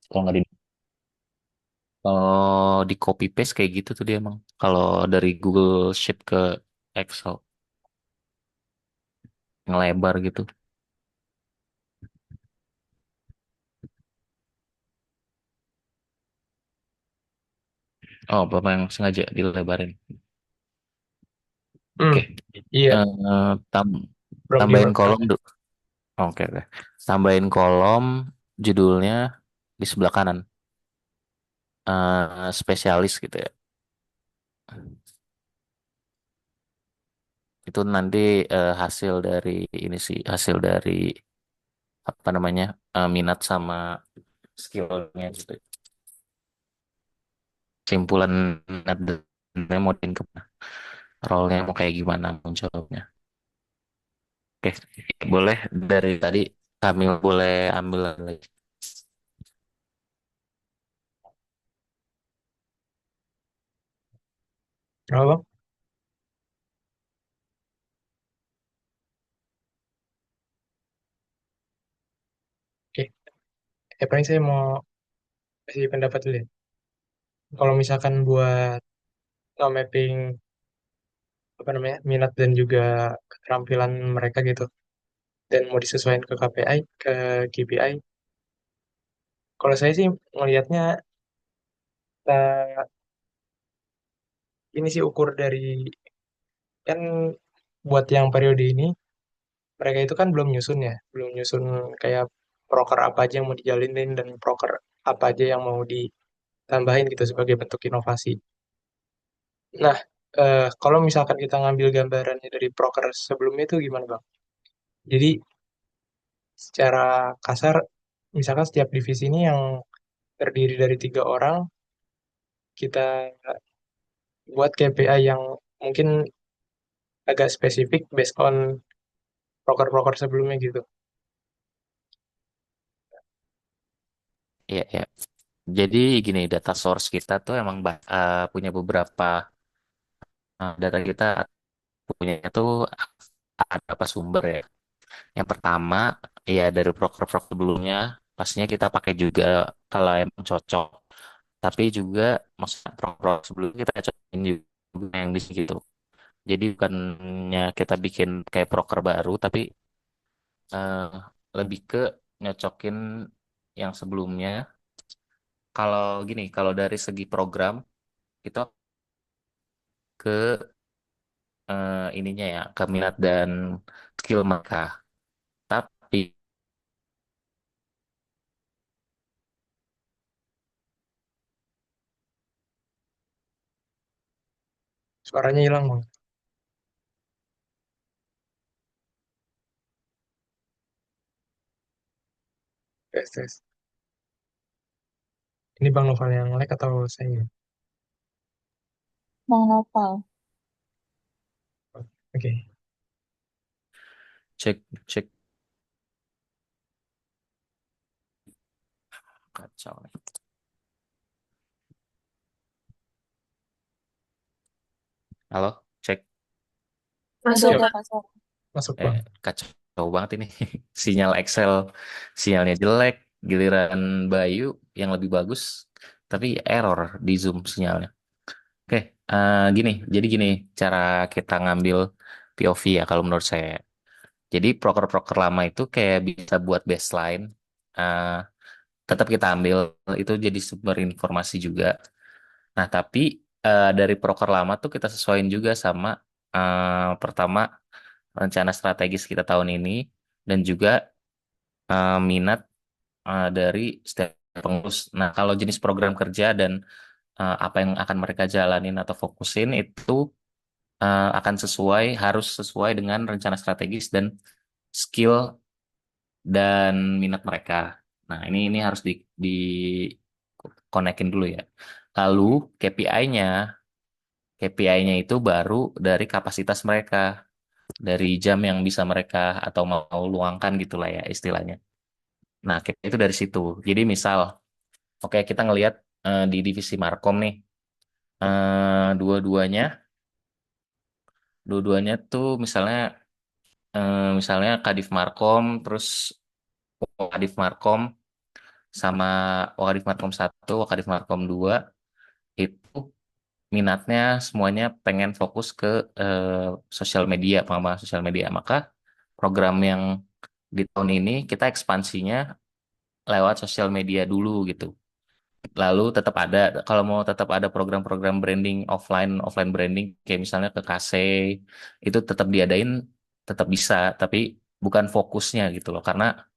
Kalau nggak di kalau di copy paste kayak gitu tuh dia emang. Kalau dari Google Sheet ke Excel ngelebar gitu. Oh, bapak yang sengaja dilebarin. Hmm, Oke. iya, Eh, tam- belum tambahin dibuat. kolom dulu. Oke, oke. Tambahin kolom judulnya di sebelah kanan. Spesialis gitu ya. Itu nanti hasil dari ini sih, hasil dari apa namanya minat sama skillnya gitu. Simpulan minat dan mau ke role-nya mau kayak gimana menjawabnya. Oke, boleh dari tadi Kamil boleh ambil lagi. Apa, Bang? Oke, paling saya mau kasih pendapat dulu ya. Kalau misalkan buat mapping apa namanya minat dan juga keterampilan mereka gitu, dan mau disesuaikan ke KPI, ke KPI. Kalau saya sih melihatnya ini sih ukur dari kan buat yang periode ini mereka itu kan belum nyusun ya, belum nyusun kayak proker apa aja yang mau dijalinin dan proker apa aja yang mau ditambahin gitu sebagai bentuk inovasi. Nah, kalau misalkan kita ngambil gambarannya dari proker sebelumnya itu gimana Bang? Jadi secara kasar, misalkan setiap divisi ini yang terdiri dari 3 orang, kita buat KPI yang mungkin agak spesifik based on proker-proker sebelumnya gitu. Iya, ya. Jadi gini, data source kita tuh emang punya beberapa data kita punya tuh ada beberapa sumber ya. Yang pertama, ya dari proker-proker sebelumnya, pastinya kita pakai juga kalau emang cocok. Tapi juga maksudnya proker sebelumnya kita cocokin juga yang di sini gitu. Jadi bukannya kita bikin kayak proker baru, tapi eh, lebih ke nyocokin yang sebelumnya. Kalau gini, kalau dari segi program, kita ke ininya ya, ke minat dan skill mereka. Tapi Suaranya hilang Bang. Tes, tes. Ini Bang Noval yang lag atau saya? Bang Nopal. Oke. cek cek kacau nih. Halo, cek. Udah, Siap, Kak Sarah. masuk Eh, Bang. kacau banget ini. Sinyal Excel, sinyalnya jelek, giliran Bayu yang lebih bagus, tapi error di Zoom sinyalnya. Oke, gini, jadi gini cara kita ngambil POV ya kalau menurut saya. Jadi proker-proker lama itu kayak bisa buat baseline. eh, Tetap kita ambil itu jadi sumber informasi juga. Nah, tapi dari proker lama tuh kita sesuaiin juga sama pertama rencana strategis kita tahun ini dan juga minat dari setiap pengurus. Nah, kalau jenis program kerja dan apa yang akan mereka jalanin atau fokusin itu akan sesuai, harus sesuai dengan rencana strategis dan skill dan minat mereka. Nah, ini harus di konekin dulu ya. Lalu KPI-nya, KPI-nya itu baru dari kapasitas mereka, dari jam yang bisa mereka atau mau luangkan gitulah ya istilahnya. Nah, KPI itu dari situ. Jadi misal, oke kita ngelihat di divisi Markom nih, dua-duanya, dua-duanya tuh misalnya Kadif Markom, terus Kadif Markom sama Wakadif Markom 1, Wakadif Markom 2 itu minatnya semuanya pengen fokus ke sosial media, pengembangan sosial media. Maka program yang di tahun ini kita ekspansinya lewat sosial media dulu gitu. Lalu tetap ada, kalau mau tetap ada program-program branding offline, offline branding kayak misalnya ke KC, itu tetap diadain, tetap bisa, tapi bukan fokusnya gitu loh, karena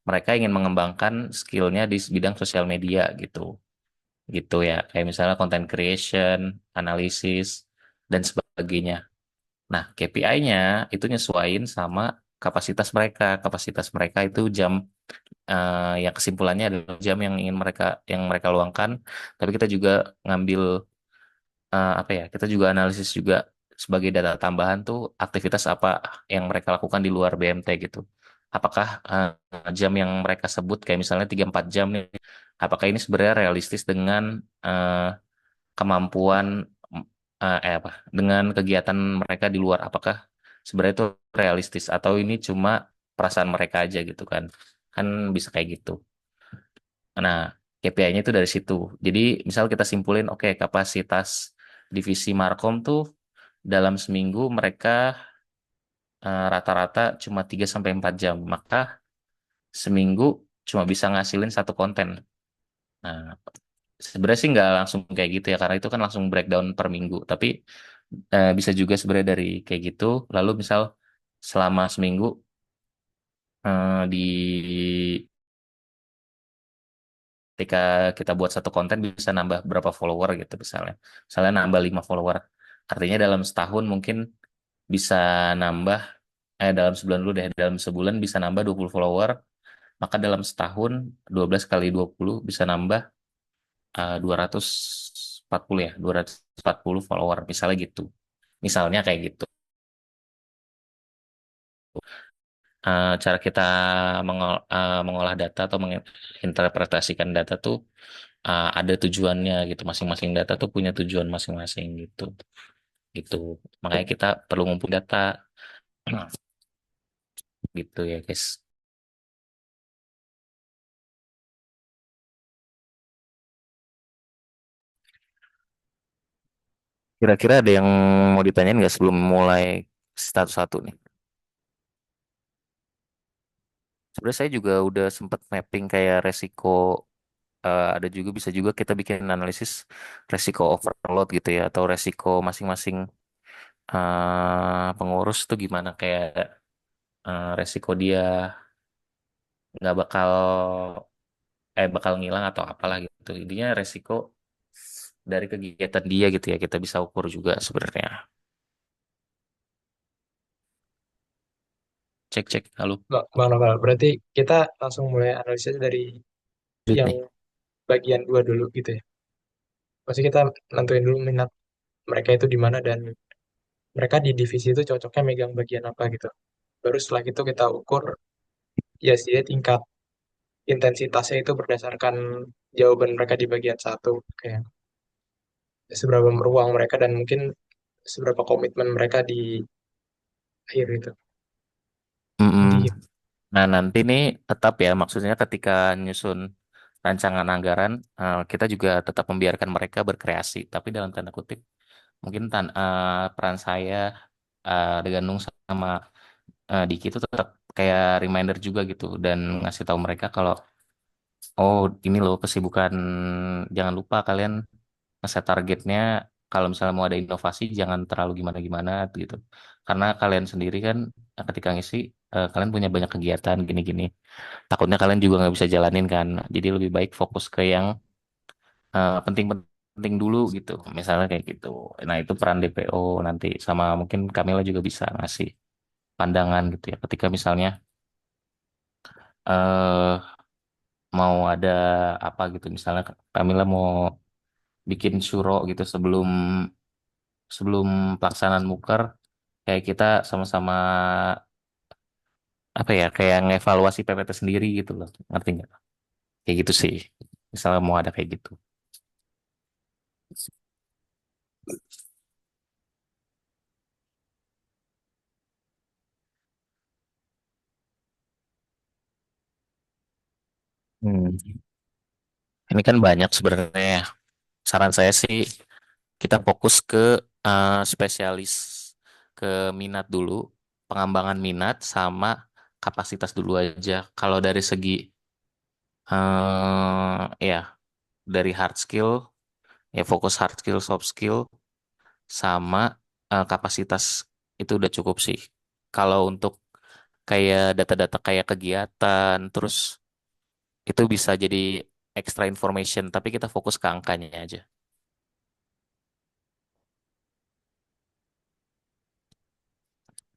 mereka ingin mengembangkan skillnya di bidang sosial media gitu, gitu ya, kayak misalnya content creation, analisis, dan sebagainya. Nah, KPI-nya itu nyesuaiin sama kapasitas mereka itu jam yang kesimpulannya adalah jam yang mereka luangkan, tapi kita juga ngambil apa ya, kita juga analisis juga sebagai data tambahan tuh aktivitas apa yang mereka lakukan di luar BMT gitu. Apakah jam yang mereka sebut kayak misalnya 3-4 jam nih, apakah ini sebenarnya realistis dengan eh, kemampuan apa dengan kegiatan mereka di luar, apakah sebenarnya itu realistis atau ini cuma perasaan mereka aja gitu kan, kan bisa kayak gitu. Nah, KPI-nya itu dari situ. Jadi, misal kita simpulin, oke, kapasitas divisi Markom tuh dalam seminggu mereka rata-rata cuma 3-4 jam. Maka seminggu cuma bisa ngasilin satu konten. Nah, sebenarnya sih nggak langsung kayak gitu ya, karena itu kan langsung breakdown per minggu. Tapi bisa juga sebenarnya dari kayak gitu. Lalu misal selama seminggu di ketika kita buat satu konten bisa nambah berapa follower gitu misalnya. Misalnya nambah 5 follower. Artinya dalam setahun mungkin bisa nambah, dalam sebulan dulu deh, dalam sebulan bisa nambah 20 follower. Maka dalam setahun 12 kali 20 bisa nambah 240 ya, 240 follower misalnya gitu. Misalnya kayak gitu. Cara kita mengolah data atau menginterpretasikan data tuh ada tujuannya gitu. Masing-masing data tuh punya tujuan masing-masing gitu. Gitu. Makanya kita perlu ngumpul data gitu ya, guys. Kira-kira ada yang mau ditanyain nggak sebelum mulai status satu nih? Sebenarnya saya juga udah sempat mapping kayak resiko, ada juga bisa juga kita bikin analisis resiko overload gitu ya, atau resiko masing-masing pengurus tuh gimana, kayak resiko dia nggak bakal ngilang atau apalah gitu. Intinya resiko dari kegiatan dia gitu ya, kita bisa ukur juga sebenarnya. Cek cek, halo. Bang Novel, berarti kita langsung mulai analisis dari Lanjut yang nih. bagian dua dulu gitu ya. Pasti kita nentuin dulu minat mereka itu di mana dan mereka di divisi itu cocoknya megang bagian apa gitu. Baru setelah itu kita ukur ya sih tingkat intensitasnya itu berdasarkan jawaban mereka di bagian satu. Kayak seberapa ruang mereka dan mungkin seberapa komitmen mereka di akhir itu. Mm-mm. Jadi gitu. Nah, nanti nih tetap ya, maksudnya ketika nyusun rancangan anggaran, kita juga tetap membiarkan mereka berkreasi, tapi dalam tanda kutip, mungkin peran saya, Gandung sama Diki itu tetap kayak reminder juga gitu, dan ngasih tahu mereka kalau, oh ini loh kesibukan, jangan lupa kalian ngeset targetnya, kalau misalnya mau ada inovasi jangan terlalu gimana-gimana gitu. Karena kalian sendiri kan ketika ngisi, kalian punya banyak kegiatan gini-gini. Takutnya kalian juga nggak bisa jalanin kan. Jadi lebih baik fokus ke yang penting-penting dulu gitu. Misalnya kayak gitu. Nah, itu peran DPO nanti, sama mungkin Kamila juga bisa ngasih pandangan gitu ya. Ketika misalnya eh mau ada apa gitu, misalnya Kamila mau bikin syuro gitu sebelum sebelum pelaksanaan muker, kayak kita sama-sama apa ya, kayak ngevaluasi PPT sendiri gitu loh, ngerti nggak? Kayak gitu sih, misalnya mau ada kayak gitu. Hmm. Ini kan banyak sebenarnya, ya. Saran saya sih kita fokus ke spesialis, ke minat dulu, pengembangan minat sama kapasitas dulu aja. Kalau dari segi ya dari hard skill, ya fokus hard skill, soft skill sama kapasitas itu udah cukup sih. Kalau untuk kayak data-data kayak kegiatan, terus itu bisa jadi extra information, tapi kita fokus ke angkanya aja.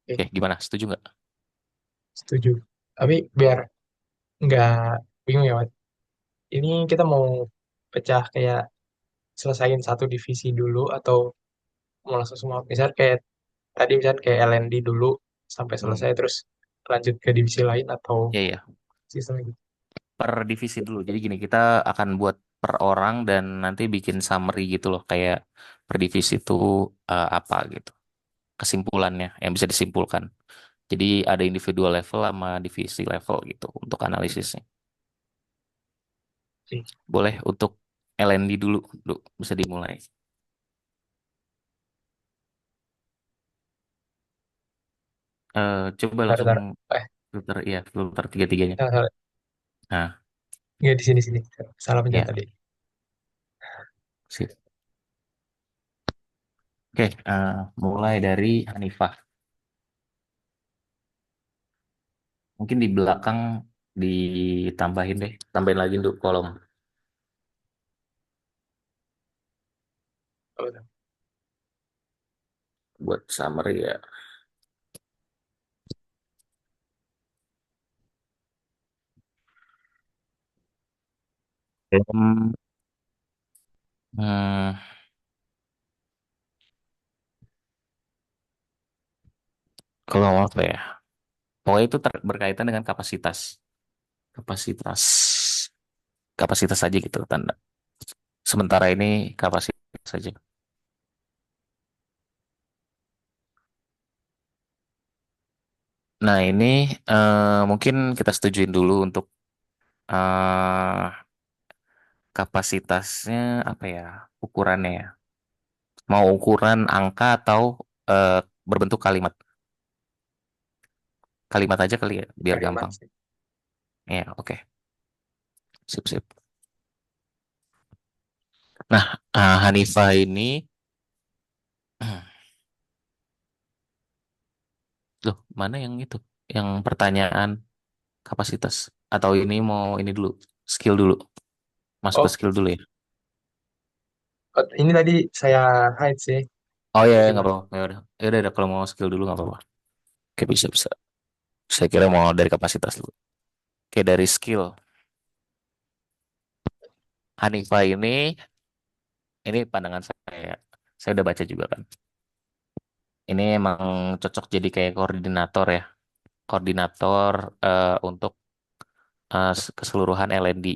Oke, Oke, gimana? Setuju nggak? setuju. Tapi biar nggak bingung ya, Mat. Ini kita mau pecah kayak selesain satu divisi dulu atau mau langsung semua? Misal kayak tadi misal kayak L&D dulu sampai Hmm. selesai terus lanjut ke divisi lain atau Ya, ya. sistem gitu. Per divisi dulu. Jadi gini, kita akan buat per orang dan nanti bikin summary gitu loh, kayak per divisi itu apa gitu. Kesimpulannya yang bisa disimpulkan. Jadi ada individual level sama divisi level gitu untuk analisisnya. Oke, Boleh untuk L&D dulu, bisa dimulai. Coba langsung bentar. Eh, filter, ya filter tiga-tiganya. salah, salah. Nah, Nggak di sini sini. Salah pencet ya, tadi. sip. Oke, mulai dari Hanifah. Mungkin di belakang ditambahin deh, tambahin lagi untuk kolom Apa tuh? buat summary ya. Hmm, hmm, kalau apa ya? Pokoknya itu berkaitan dengan kapasitas, kapasitas, kapasitas saja gitu tanda. Sementara ini kapasitas saja. Nah ini mungkin kita setujuin dulu untuk eh, kapasitasnya apa ya ukurannya ya? Mau ukuran angka atau eh, berbentuk kalimat? Kalimat aja kali ya, biar Kalimat gampang. sih. Ya, oke. Sip, sip. Nah, Hanifah ini, loh, mana yang itu? Yang pertanyaan kapasitas. Atau ini mau ini dulu, skill dulu. Masuk ke Oh, skill dulu ya. ini tadi saya hide sih. Oh ya, nggak Gimana? apa-apa. Ya udah, kalau mau skill dulu nggak apa-apa. Oke, bisa, bisa. Saya kira mau dari kapasitas dulu. Oke, dari skill. Hanifah ini pandangan saya. Saya udah baca juga kan. Ini emang cocok jadi kayak koordinator ya. Koordinator untuk keseluruhan L&D.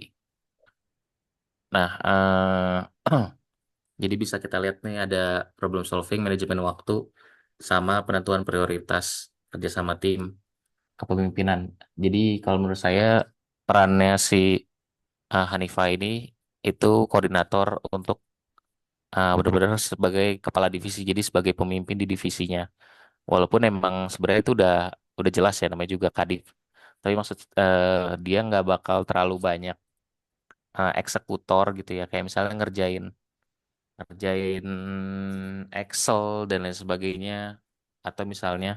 Nah, jadi bisa kita lihat nih ada problem solving, manajemen waktu, sama penentuan prioritas, kerjasama tim, kepemimpinan. Jadi kalau menurut saya perannya si Hanifa ini itu koordinator untuk benar-benar sebagai kepala divisi, jadi sebagai pemimpin di divisinya. Walaupun emang sebenarnya itu udah jelas ya namanya juga kadif. Tapi maksud dia nggak bakal terlalu banyak eksekutor gitu ya, kayak misalnya ngerjain ngerjain Excel dan lain sebagainya, atau misalnya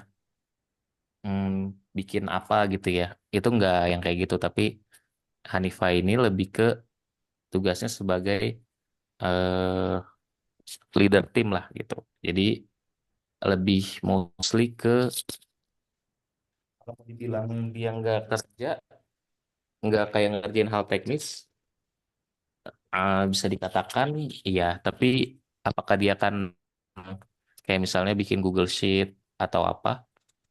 hmm, bikin apa gitu ya, itu nggak yang kayak gitu. Tapi Hanifa ini lebih ke tugasnya sebagai eh, leader tim lah gitu. Jadi lebih mostly ke, kalau dibilang dia nggak kerja, nggak kayak ngerjain hal teknis, bisa dikatakan iya. Tapi apakah dia akan kayak misalnya bikin Google Sheet atau apa?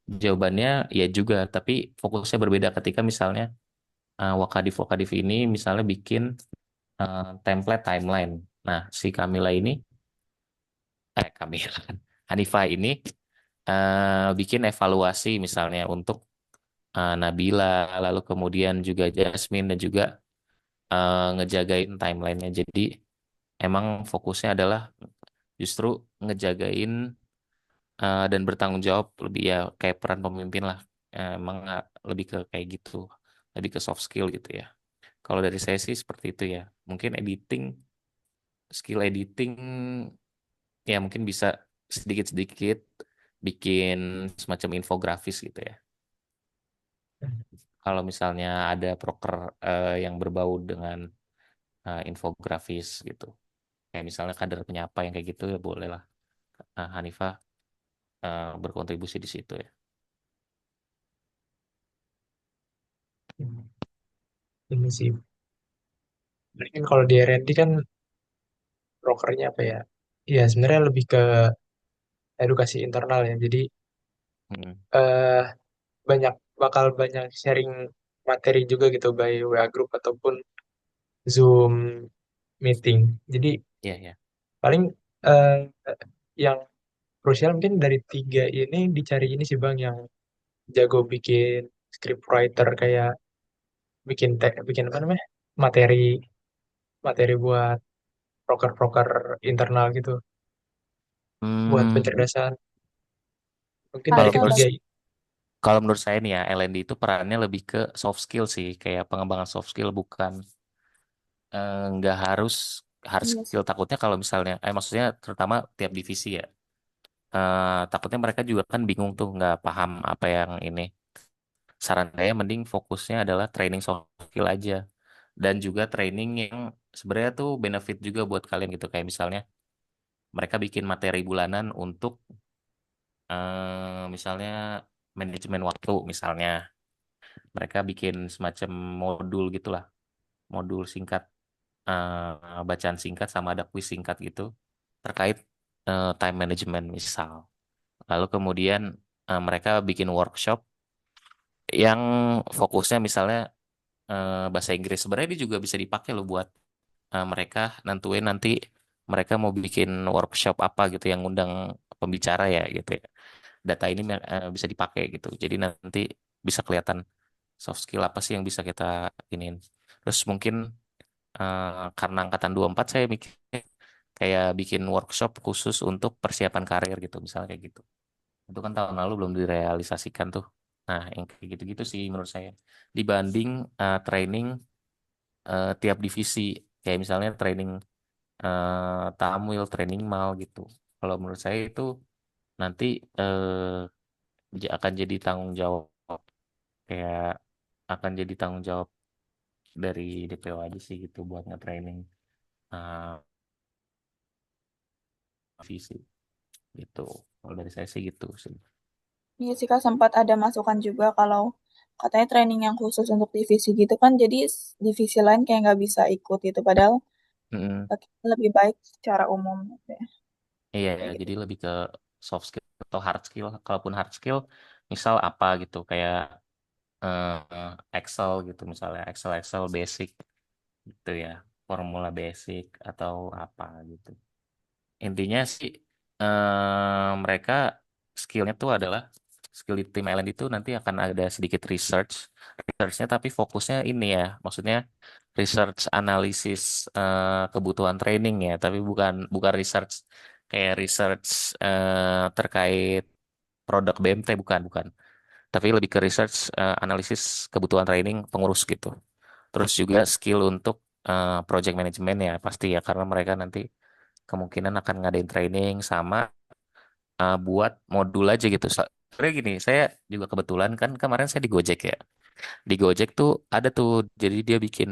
Jawabannya ya juga, tapi fokusnya berbeda ketika misalnya Wakadif-Wakadif ini misalnya bikin template timeline. Nah, si Kamila ini, Kamila, Hanifah ini bikin evaluasi misalnya untuk Nabila, lalu kemudian juga Jasmine dan juga ngejagain timelinenya. Jadi emang fokusnya adalah justru ngejagain dan bertanggung jawab lebih ya kayak peran pemimpin lah. Emang lebih ke kayak gitu, lebih ke soft skill gitu ya. Kalau dari saya sih seperti itu ya. Mungkin editing, skill editing ya mungkin bisa sedikit-sedikit bikin semacam infografis gitu ya. Kalau misalnya ada proker yang berbau dengan infografis gitu. Kayak misalnya kader penyapa yang kayak gitu ya boleh lah Hanifah berkontribusi di situ ya. Ini sih, berarti kan kalau di R&D kan brokernya apa ya? Ya sebenarnya lebih ke edukasi internal ya. Jadi Mm. eh, bakal banyak sharing materi juga gitu by WA group ataupun Zoom meeting. Jadi Iya, ya. paling eh, yang krusial mungkin dari tiga ini dicari ini sih Bang yang jago bikin script writer kayak bikin apa namanya? materi materi buat proker-proker internal gitu buat Hmm, pencerdasan. Mungkin dari kalau Harusnya menurut ketiga bagi. kalau menurut saya nih ya L&D itu perannya lebih ke soft skill sih, kayak pengembangan soft skill bukan nggak harus hard Iya skill. sih. Takutnya kalau misalnya maksudnya terutama tiap divisi ya. Takutnya mereka juga kan bingung tuh nggak paham apa yang ini. Saran saya mending fokusnya adalah training soft skill aja dan juga training yang sebenarnya tuh benefit juga buat kalian gitu kayak misalnya mereka bikin materi bulanan untuk misalnya manajemen waktu misalnya mereka bikin semacam modul gitulah modul singkat bacaan singkat sama ada kuis singkat gitu terkait time management misal lalu kemudian mereka bikin workshop yang fokusnya misalnya bahasa Inggris sebenarnya dia juga bisa dipakai loh buat mereka nentuin nanti mereka mau bikin workshop apa gitu yang undang pembicara ya gitu ya. Data ini bisa dipakai gitu. Jadi nanti bisa kelihatan soft skill apa sih yang bisa kita iniin. Terus mungkin karena angkatan 24 saya mikir kayak bikin workshop khusus untuk persiapan karir gitu misalnya kayak gitu. Itu kan tahun lalu belum direalisasikan tuh. Nah, yang kayak gitu-gitu sih menurut saya. Dibanding training tiap divisi kayak misalnya training Tamwil, training mal gitu. Kalau menurut saya itu nanti akan jadi tanggung jawab kayak akan jadi tanggung jawab dari DPO aja sih gitu buat nge-training uh, visi gitu. Kalau dari saya sih gitu sih. Iya sih Kak, sempat ada masukan juga kalau katanya training yang khusus untuk divisi gitu kan, jadi divisi lain kayak nggak bisa ikut itu. Padahal Mm-mm. lebih baik secara umum gitu ya. Iya ya, Kayak gitu. jadi lebih ke soft skill atau hard skill. Kalaupun hard skill, misal apa gitu kayak Excel gitu misalnya Excel Excel basic gitu ya, formula basic atau apa gitu. Intinya sih mereka skillnya tuh adalah skill di tim Island itu nanti akan ada sedikit researchnya tapi fokusnya ini ya, maksudnya research analisis kebutuhan training ya, tapi bukan bukan research kayak research terkait produk BMT bukan bukan, tapi lebih ke research analisis kebutuhan training pengurus gitu. Terus juga skill untuk project management ya pasti ya karena mereka nanti kemungkinan akan ngadain training sama buat modul aja gitu. Soalnya gini, saya juga kebetulan kan kemarin saya di Gojek ya. Di Gojek tuh ada tuh, jadi dia bikin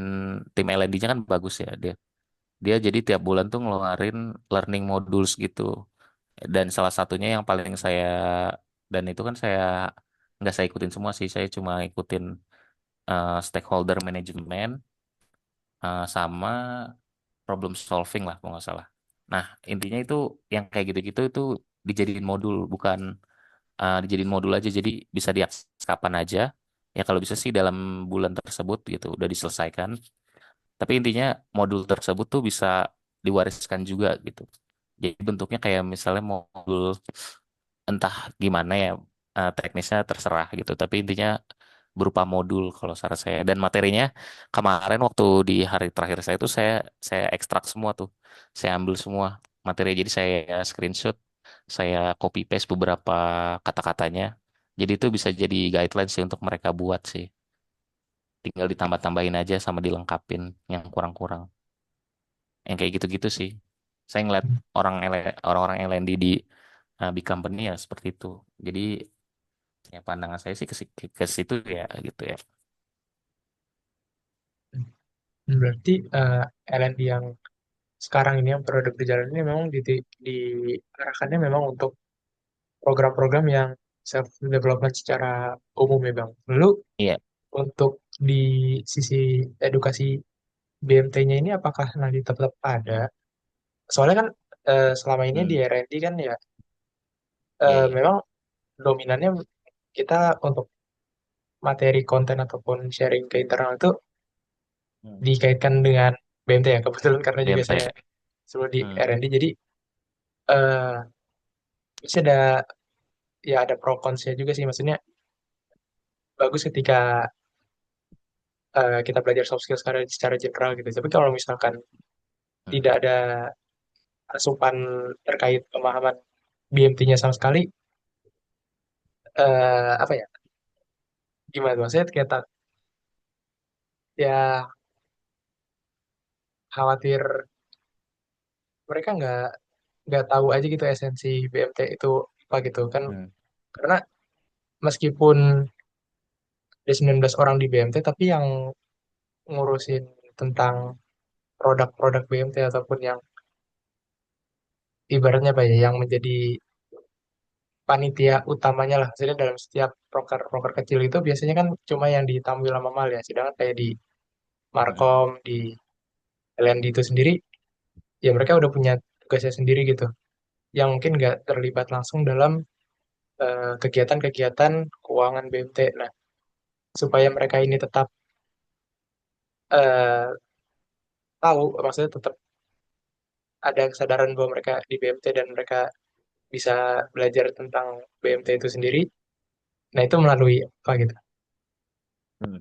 tim L&D-nya kan bagus ya dia. Dia jadi tiap bulan tuh ngeluarin learning modules gitu. Dan salah satunya yang paling saya dan itu kan saya nggak saya ikutin semua sih, saya cuma ikutin stakeholder management sama problem solving lah kalau nggak salah. Nah, intinya itu yang kayak gitu-gitu itu dijadiin modul, bukan dijadiin modul aja. Jadi bisa diakses kapan aja. Ya kalau bisa sih dalam bulan tersebut gitu udah diselesaikan. Tapi intinya modul tersebut tuh bisa diwariskan juga gitu. Jadi bentuknya kayak misalnya modul entah gimana ya teknisnya terserah gitu. Tapi intinya berupa modul kalau saran saya. Dan materinya kemarin waktu di hari terakhir saya itu saya ekstrak semua tuh. Saya ambil semua materi. Jadi saya screenshot, saya copy paste beberapa kata-katanya. Jadi itu bisa jadi guidelines sih untuk mereka buat sih. Tinggal ditambah-tambahin aja sama dilengkapin yang kurang-kurang. Yang kayak gitu-gitu sih. Saya ngeliat orang-orang yang lain di big company ya seperti itu. Jadi ya pandangan saya sih ke situ ya gitu ya. Berarti L&D yang sekarang ini yang periode berjalan ini memang diarahkannya memang untuk program-program yang self development secara umum ya Bang. Lalu Iya. untuk di sisi edukasi BMT-nya ini apakah nanti tetap ada? Soalnya kan selama ini di Hmm. R&D kan ya Iya, iya. memang dominannya kita untuk materi konten ataupun sharing ke internal itu Hmm. dikaitkan dengan BMT ya kebetulan karena juga BMT. saya selalu di Hmm. R&D jadi eh bisa ada pro kontra juga sih maksudnya bagus ketika kita belajar soft skill secara general gitu tapi kalau misalkan Hmm. tidak ada asupan terkait pemahaman BMT-nya sama sekali apa ya gimana maksudnya kayak ya khawatir mereka nggak tahu aja gitu esensi BMT itu apa gitu kan Hmm. karena meskipun ada 19 orang di BMT tapi yang ngurusin tentang produk-produk BMT ataupun yang ibaratnya apa ya yang menjadi panitia utamanya lah maksudnya dalam setiap proker-proker kecil itu biasanya kan cuma yang di Tamwil sama Mal ya sedangkan kayak di Hmm. Markom di LND itu sendiri ya mereka udah punya tugasnya sendiri gitu yang mungkin nggak terlibat langsung dalam kegiatan-kegiatan keuangan BMT. Nah, supaya mereka ini tetap eh, tahu, maksudnya tetap ada kesadaran bahwa mereka di BMT dan mereka bisa belajar tentang BMT itu sendiri. Nah, itu melalui apa gitu? Hmm.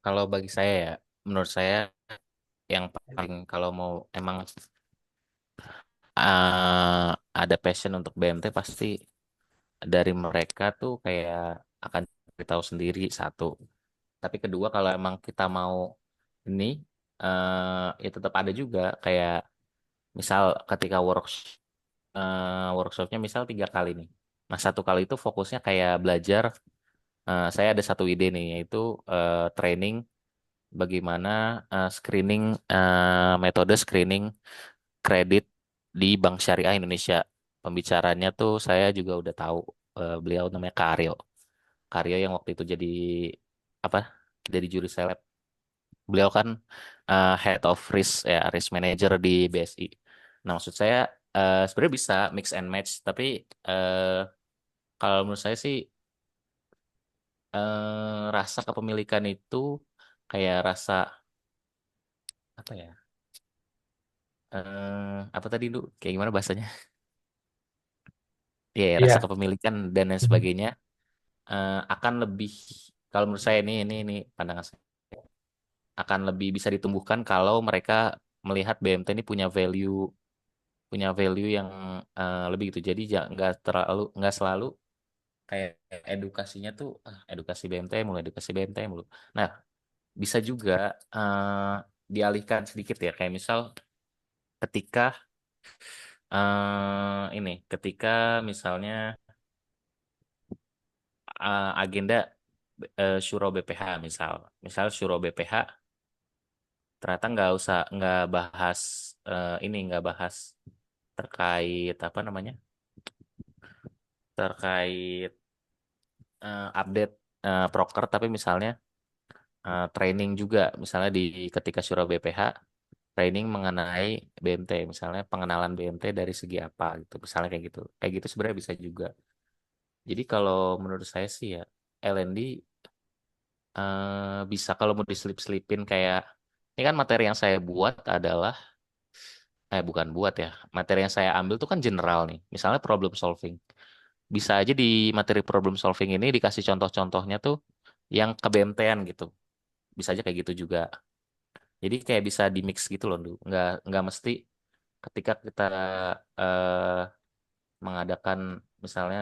Kalau bagi saya ya, menurut saya yang paling kalau mau emang ada passion untuk BMT pasti dari mereka tuh kayak akan tahu sendiri satu. Tapi kedua kalau emang kita mau ini ya tetap ada juga kayak misal ketika workshopnya misal 3 kali nih. Nah 1 kali itu fokusnya kayak belajar. Saya ada satu ide nih yaitu training bagaimana screening metode screening kredit di Bank Syariah Indonesia. Pembicaranya tuh saya juga udah tahu beliau namanya Kak Aryo. Kak Aryo yang waktu itu jadi apa? Jadi juri seleb. Beliau kan head of risk ya, risk manager di BSI. Nah, maksud saya sebenarnya bisa mix and match, tapi eh, kalau menurut saya sih rasa kepemilikan itu kayak rasa apa ya? Apa tadi lu? Kayak gimana bahasanya? Iya, ya, rasa Iya. kepemilikan dan lain Mhm. sebagainya akan lebih kalau menurut saya ini pandangan saya akan lebih bisa ditumbuhkan kalau mereka melihat BMT ini punya value yang lebih gitu. Jadi nggak selalu kayak edukasinya tuh edukasi BMT mulu edukasi BMT mulu. Nah, bisa juga dialihkan sedikit ya kayak misal ketika ketika misalnya agenda Syuro BPH misal Syuro BPH ternyata nggak bahas nggak bahas terkait apa namanya terkait update proker tapi misalnya training juga misalnya di ketika Syuro BPH training mengenai BMT misalnya pengenalan BMT dari segi apa gitu misalnya kayak gitu sebenarnya bisa juga jadi kalau menurut saya sih ya L&D bisa kalau mau diselip-selipin kayak ini kan materi yang saya buat adalah bukan buat ya materi yang saya ambil tuh kan general nih misalnya problem solving bisa aja di materi problem solving ini dikasih contoh-contohnya tuh yang ke BMT-an gitu. Bisa aja kayak gitu juga. Jadi kayak bisa di mix gitu loh, Du. Nggak mesti ketika kita eh, mengadakan misalnya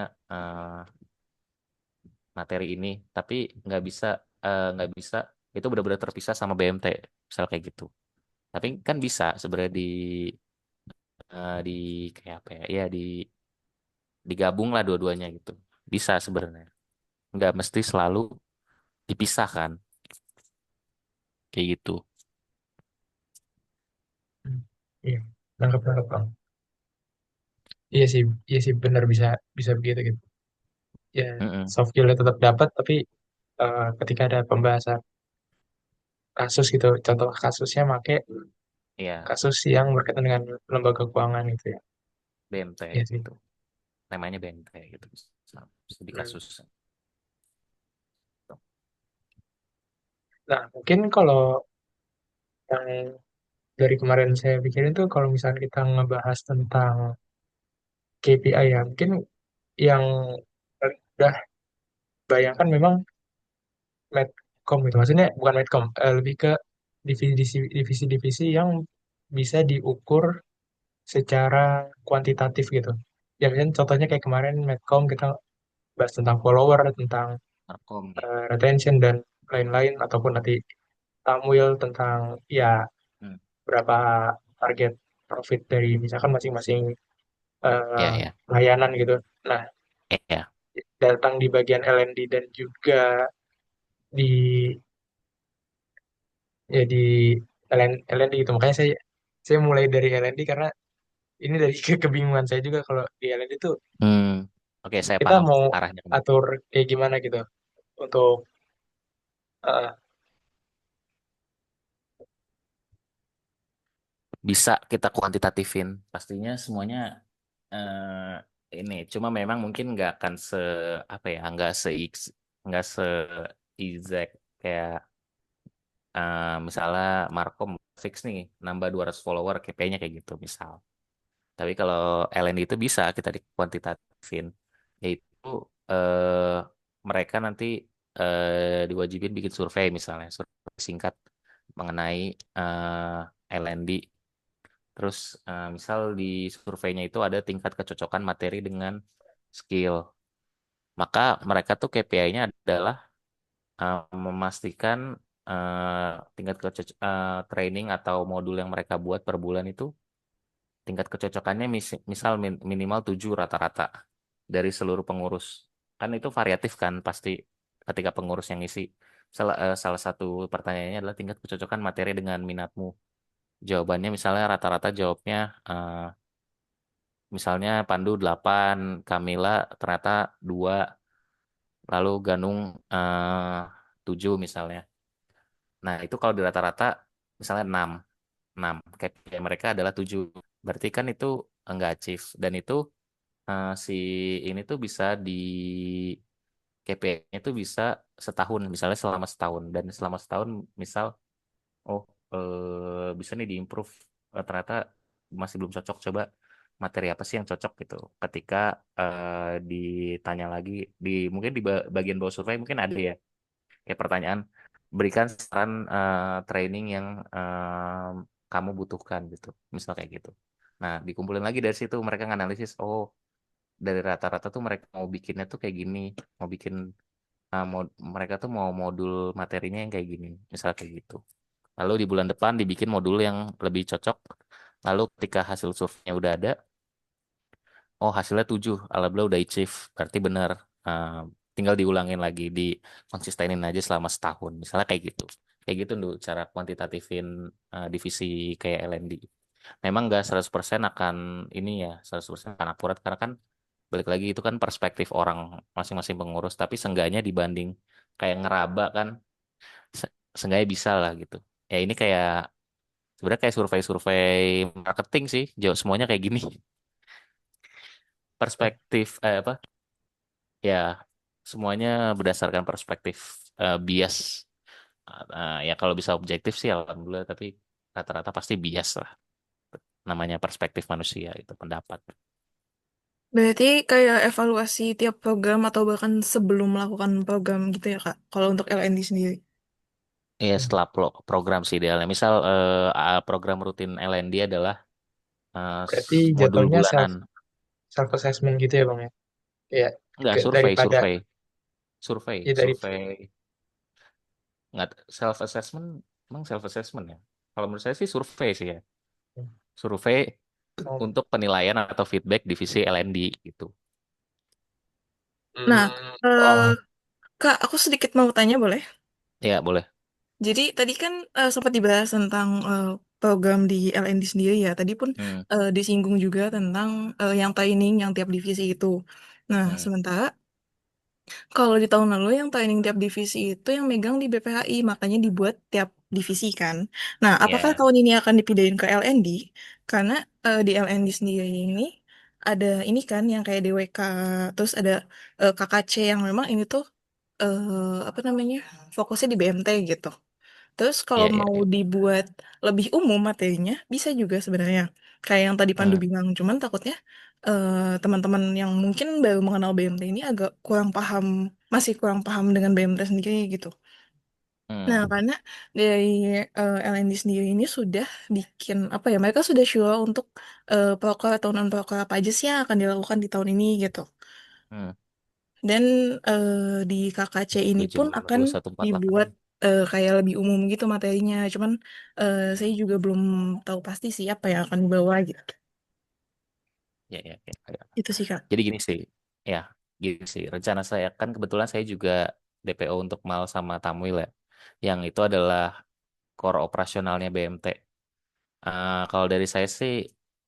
materi ini, tapi nggak bisa itu benar-benar terpisah sama BMT, misal kayak gitu. Tapi kan bisa sebenarnya di kayak apa ya, ya digabung lah dua-duanya gitu. Bisa sebenarnya. Nggak mesti selalu dipisahkan kayak gitu. Hmm. Iya, nangkep nangkep bang. Iya sih, iya sih benar bisa bisa begitu gitu. Ya, Mm-mm. soft skillnya tetap dapat, tapi ketika ada pembahasan kasus gitu, contoh kasusnya make Iya, kasus yang berkaitan dengan lembaga keuangan gitu ya. BMT Iya sih. gitu. Namanya BMT gitu. Studi Hmm. kasus. Nah, mungkin kalau yang dari kemarin saya pikirin tuh kalau misalnya kita ngebahas tentang KPI ya, mungkin yang udah bayangkan memang Medcom gitu. Maksudnya bukan Medcom, lebih ke divisi-divisi yang bisa diukur secara kuantitatif gitu. Ya misalnya contohnya kayak kemarin Medcom kita bahas tentang follower, tentang Markom ya. retention dan lain-lain, ataupun nanti Tamuil tentang ya Hmm. berapa target profit dari misalkan masing-masing Ya, eh, ya. layanan gitu. Nah, Ya. datang di bagian L&D dan juga di ya di L&D gitu. Makanya saya mulai dari L&D karena ini dari kebingungan saya juga kalau di L&D itu Hmm. Oke, saya kita paham mau arahnya kemana. atur kayak gimana gitu untuk eh, Bisa kita kuantitatifin. Pastinya semuanya ini. Cuma memang mungkin nggak akan apa ya, nggak se exact kayak misalnya Markom fix nih nambah 200 follower KPI-nya kayak gitu misal. Tapi kalau LND itu bisa kita dikuantitatifin, yaitu eh, mereka nanti diwajibin bikin survei misalnya, survei singkat mengenai LND. Terus misal di surveinya itu ada tingkat kecocokan materi dengan skill. Maka mereka tuh KPI-nya adalah memastikan tingkat training atau modul yang mereka buat per bulan itu tingkat kecocokannya misal minimal 7 rata-rata dari seluruh pengurus. Kan itu variatif kan pasti ketika pengurus yang ngisi. Salah satu pertanyaannya adalah tingkat kecocokan materi dengan minatmu. Jawabannya misalnya rata-rata jawabnya misalnya Pandu 8, Kamila ternyata 2, lalu Ganung 7 misalnya. Nah, itu kalau di rata-rata misalnya 6, 6. KPI mereka adalah 7. Berarti kan itu enggak achieve dan itu si ini tuh bisa di KPI-nya tuh bisa setahun, misalnya selama setahun dan selama setahun misal oh bisa nih diimprove. Ternyata masih belum cocok, coba materi apa sih yang cocok gitu. Ketika ditanya lagi di mungkin di bagian bawah survei mungkin ada ya kayak pertanyaan, berikan saran training yang kamu butuhkan gitu, misal kayak gitu. Nah, dikumpulin lagi dari situ mereka nganalisis, oh dari rata-rata tuh mereka mau bikinnya tuh kayak gini, mau bikin mereka tuh mau modul materinya yang kayak gini, misal kayak gitu. Lalu di bulan depan dibikin modul yang lebih cocok. Lalu ketika hasil surveinya udah ada, oh hasilnya 7, alhamdulillah udah achieve, berarti benar. Uh, Tinggal diulangin lagi, di konsistenin aja selama setahun, misalnya kayak gitu. Kayak gitu dulu cara kuantitatifin divisi kayak L&D. Memang nggak 100% akan ini ya, 100% akan akurat karena kan balik lagi itu kan perspektif orang masing-masing pengurus, tapi seenggaknya dibanding kayak ngeraba kan seenggaknya bisa lah gitu. Ya ini kayak sebenarnya kayak survei-survei marketing sih, jauh semuanya kayak gini. Perspektif apa? Ya semuanya berdasarkan perspektif bias. Ya kalau bisa objektif sih alhamdulillah, tapi rata-rata pasti bias lah. Namanya perspektif manusia itu pendapat. Berarti kayak evaluasi tiap program atau bahkan sebelum melakukan program gitu ya Kak, kalau untuk LND sendiri. Iya, Hmm. setelah program sih idealnya. Misal program rutin LND adalah Berarti modul jatuhnya bulanan. self assessment gitu ya Bang ya. Kayak Enggak, survei, daripada survei, survei, ya dari survei. Nggak self assessment, emang self assessment ya. Kalau menurut saya sih survei sih ya. Survei oh, untuk penilaian atau feedback divisi LND gitu. Nah, eh, oh, Kak, aku sedikit mau tanya boleh? Ya, boleh. Jadi tadi kan sempat dibahas tentang program di LND sendiri ya. Tadi pun Hmm, disinggung juga tentang yang training yang tiap divisi itu. Nah, hmm. sementara kalau di tahun lalu yang training tiap divisi itu yang megang di BPHI, makanya dibuat tiap divisi kan. Nah, apakah Ya, tahun ini akan dipindahin ke LND? Karena di LND sendiri ini ada ini kan yang kayak DWK, terus ada KKC yang memang ini tuh apa namanya fokusnya di BMT gitu. Terus kalau ya, ya, mau ya. dibuat lebih umum materinya, bisa juga sebenarnya. Kayak yang tadi Pandu Hmm, bilang, cuman takutnya teman-teman yang mungkin baru mengenal BMT ini agak kurang paham, masih kurang paham dengan BMT sendiri gitu. Nah, hmm, karena dari LND sendiri ini sudah bikin, apa ya, mereka sudah sure untuk proker atau non-proker apa aja sih yang akan dilakukan di tahun ini gitu. hmm. Dan di KKC ini Tujuh pun akan dua satu empat delapan. dibuat kayak lebih umum gitu materinya. Cuman saya Hmm. juga belum tahu pasti sih apa yang akan dibawa gitu. Ya, ya, ya, ya. Itu sih Kak. Jadi gini sih, ya, gini sih. Rencana saya kan kebetulan saya juga DPO untuk MAL sama Tamwil ya. Yang itu adalah core operasionalnya BMT. Kalau dari saya sih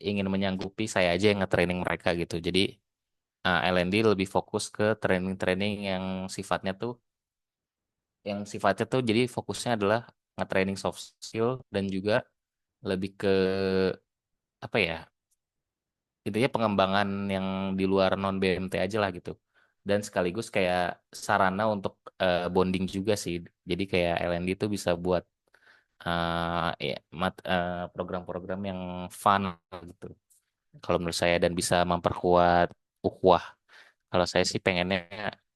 ingin menyanggupi saya aja yang nge-training mereka gitu. Jadi L&D lebih fokus ke training-training yang sifatnya tuh jadi fokusnya adalah nge-training soft skill dan juga lebih ke apa ya, intinya pengembangan yang di luar non BMT aja lah gitu. Dan sekaligus kayak sarana untuk bonding juga sih. Jadi kayak L&D tuh bisa buat ya, program-program yang fun gitu. Kalau menurut saya dan bisa memperkuat ukhuwah. Kalau saya sih pengennya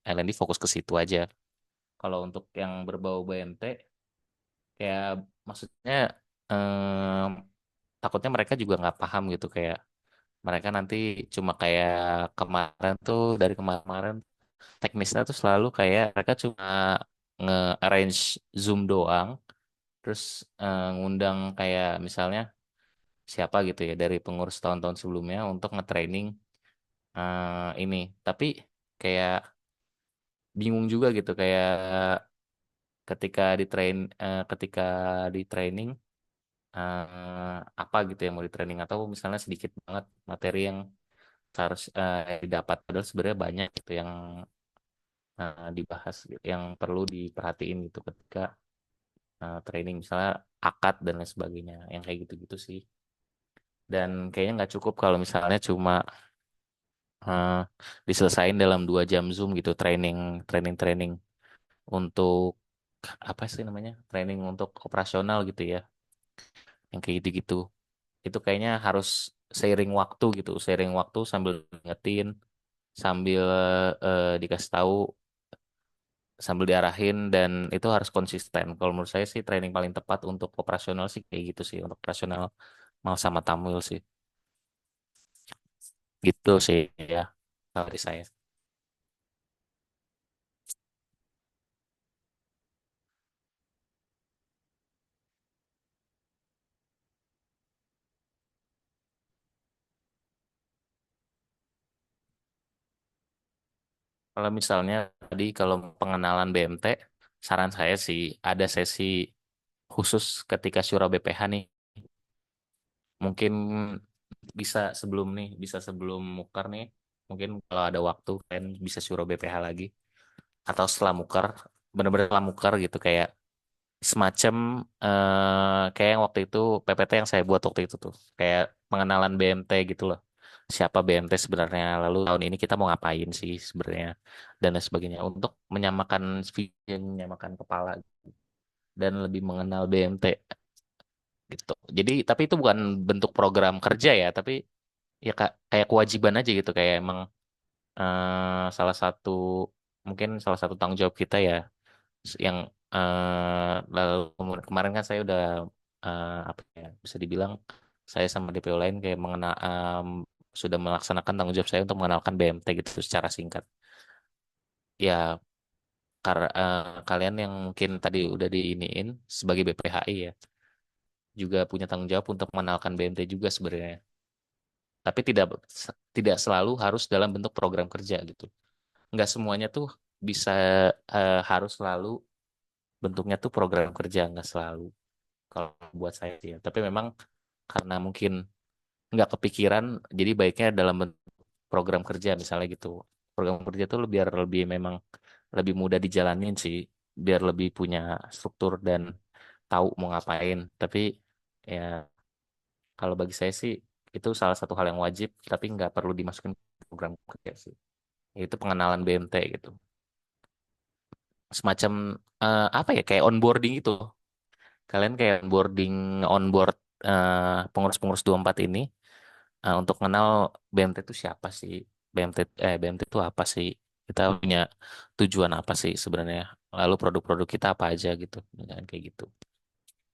L&D fokus ke situ aja. Kalau untuk yang berbau BMT, kayak maksudnya em, takutnya mereka juga nggak paham gitu kayak mereka nanti cuma kayak kemarin tuh dari kemarin teknisnya tuh selalu kayak mereka cuma nge-arrange Zoom doang, terus ngundang kayak misalnya siapa gitu ya dari pengurus tahun-tahun sebelumnya untuk nge-training ini, tapi kayak bingung juga gitu kayak ketika di training apa gitu yang mau di training atau misalnya sedikit banget materi yang harus didapat padahal sebenarnya banyak gitu yang dibahas gitu, yang perlu diperhatiin gitu ketika training misalnya akad dan lain sebagainya yang kayak gitu-gitu sih. Dan kayaknya nggak cukup kalau misalnya cuma eh, diselesain dalam 2 jam Zoom gitu training training training untuk apa sih namanya training untuk operasional gitu ya yang kayak gitu-gitu. Itu kayaknya harus seiring waktu gitu, seiring waktu sambil ngetin, sambil dikasih tahu, sambil diarahin dan itu harus konsisten. Kalau menurut saya sih training paling tepat untuk operasional sih kayak gitu sih, untuk operasional mau sama Tamwil sih. Gitu sih ya kalau dari saya. Kalau misalnya tadi kalau pengenalan BMT, saran saya sih ada sesi khusus ketika Syura BPH nih. Mungkin bisa sebelum Mukar nih. Mungkin kalau ada waktu kan bisa Syura BPH lagi. Atau setelah Mukar, bener-bener setelah Mukar gitu kayak semacam kayak yang waktu itu PPT yang saya buat waktu itu tuh. Kayak pengenalan BMT gitu loh. Siapa BMT sebenarnya, lalu tahun ini kita mau ngapain sih sebenarnya dan lain sebagainya untuk menyamakan vision, menyamakan kepala dan lebih mengenal BMT gitu. Jadi tapi itu bukan bentuk program kerja ya, tapi ya kak kayak kewajiban aja gitu kayak emang salah satu mungkin salah satu tanggung jawab kita ya yang lalu kemarin kan saya udah apa ya bisa dibilang saya sama DPO lain kayak sudah melaksanakan tanggung jawab saya untuk mengenalkan BMT gitu secara singkat. Ya kalian yang mungkin tadi udah diiniin sebagai BPHI ya juga punya tanggung jawab untuk mengenalkan BMT juga sebenarnya. Tapi tidak selalu harus dalam bentuk program kerja gitu. Nggak semuanya tuh bisa harus selalu bentuknya tuh program kerja nggak selalu kalau buat saya sih ya. Tapi memang karena mungkin nggak kepikiran, jadi baiknya dalam bentuk program kerja misalnya gitu. Program kerja tuh biar lebih memang lebih mudah dijalanin sih, biar lebih punya struktur dan tahu mau ngapain. Tapi ya kalau bagi saya sih itu salah satu hal yang wajib, tapi nggak perlu dimasukin ke program kerja sih. Itu pengenalan BMT gitu. Semacam apa ya kayak onboarding itu. Kalian kayak onboard pengurus-pengurus 24 ini untuk kenal BMT itu siapa sih? BMT itu apa sih? Kita punya tujuan apa sih sebenarnya? Lalu produk-produk kita apa aja gitu. Jangan kayak gitu.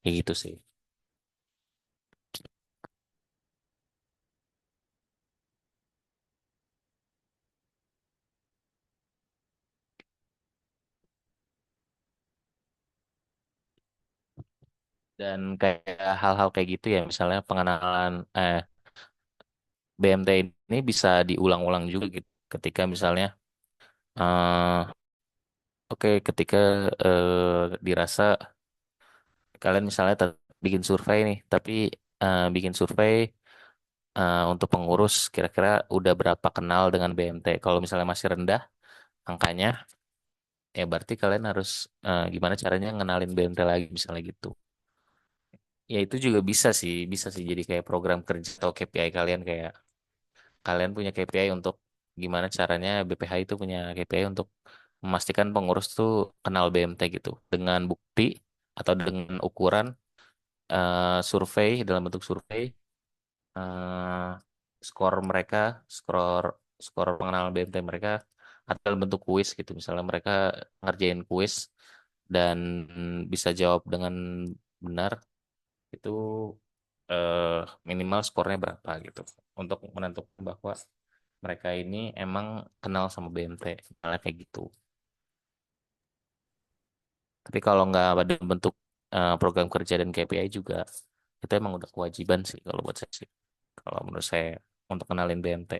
Kayak gitu sih. Dan kayak hal-hal kayak gitu ya, misalnya pengenalan BMT ini bisa diulang-ulang juga gitu. Ketika misalnya, oke, ketika dirasa kalian misalnya bikin survei nih, tapi bikin survei untuk pengurus kira-kira udah berapa kenal dengan BMT. Kalau misalnya masih rendah angkanya, ya berarti kalian harus gimana caranya ngenalin BMT lagi misalnya gitu. Ya itu juga bisa sih jadi kayak program kerja atau KPI kalian kayak kalian punya KPI untuk gimana caranya BPH itu punya KPI untuk memastikan pengurus tuh kenal BMT gitu dengan bukti atau dengan ukuran survei dalam bentuk survei eh, skor mereka, skor skor pengenalan BMT mereka atau dalam bentuk kuis gitu. Misalnya mereka ngerjain kuis dan bisa jawab dengan benar itu eh, minimal skornya berapa gitu untuk menentukan bahwa mereka ini emang kenal sama BMT, misalnya kayak gitu. Tapi kalau nggak ada bentuk program kerja dan KPI juga itu emang udah kewajiban sih kalau buat saya sih. Kalau menurut saya untuk kenalin BMT.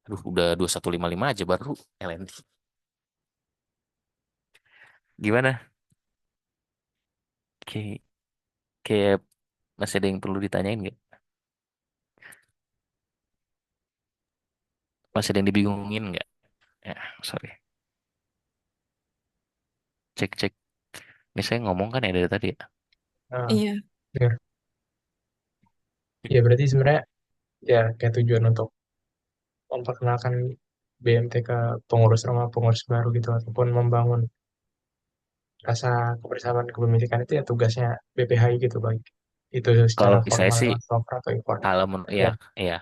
Aduh, udah 2155 aja baru LND. Gimana? Kayak, kayak masih ada yang perlu ditanyain nggak? Masih ada yang dibingungin nggak? Ya, sorry. Cek, cek. Ini saya ngomong kan ya dari tadi ya. Nah, Iya, benar. Ya berarti sebenarnya ya kayak tujuan untuk memperkenalkan BMT ke pengurus baru gitu ataupun membangun rasa kebersamaan kepemilikan itu ya tugasnya BPHI gitu baik itu secara Kalau di saya formal sih, lewat proker atau informal. kalau ya, Ya, ya.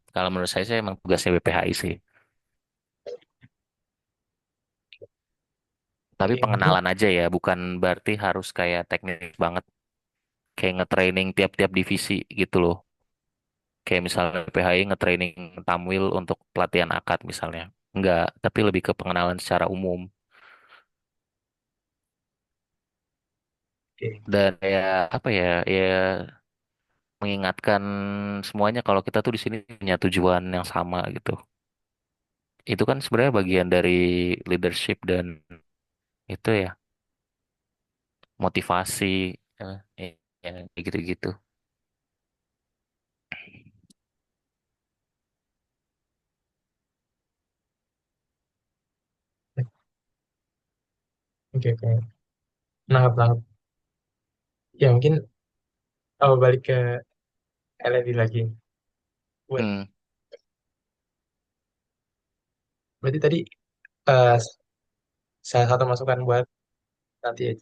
Kalau menurut saya sih emang tugasnya BPHI sih. Tapi oke mungkin pengenalan aja ya, bukan berarti harus kayak teknik banget. Kayak nge-training tiap-tiap divisi gitu loh. Kayak misalnya PHI nge-training Tamwil untuk pelatihan akad misalnya. Enggak, tapi lebih ke pengenalan secara umum. oke. Dan ya apa ya, ya mengingatkan semuanya kalau kita tuh di sini punya tujuan yang sama gitu. Itu kan sebenarnya bagian dari leadership dan itu ya motivasi ya kayak gitu-gitu. Oke, oke. Nangkap, nangkap. Ya mungkin balik ke LED lagi. Buat Hmm, berarti tadi eh, salah satu masukan buat nanti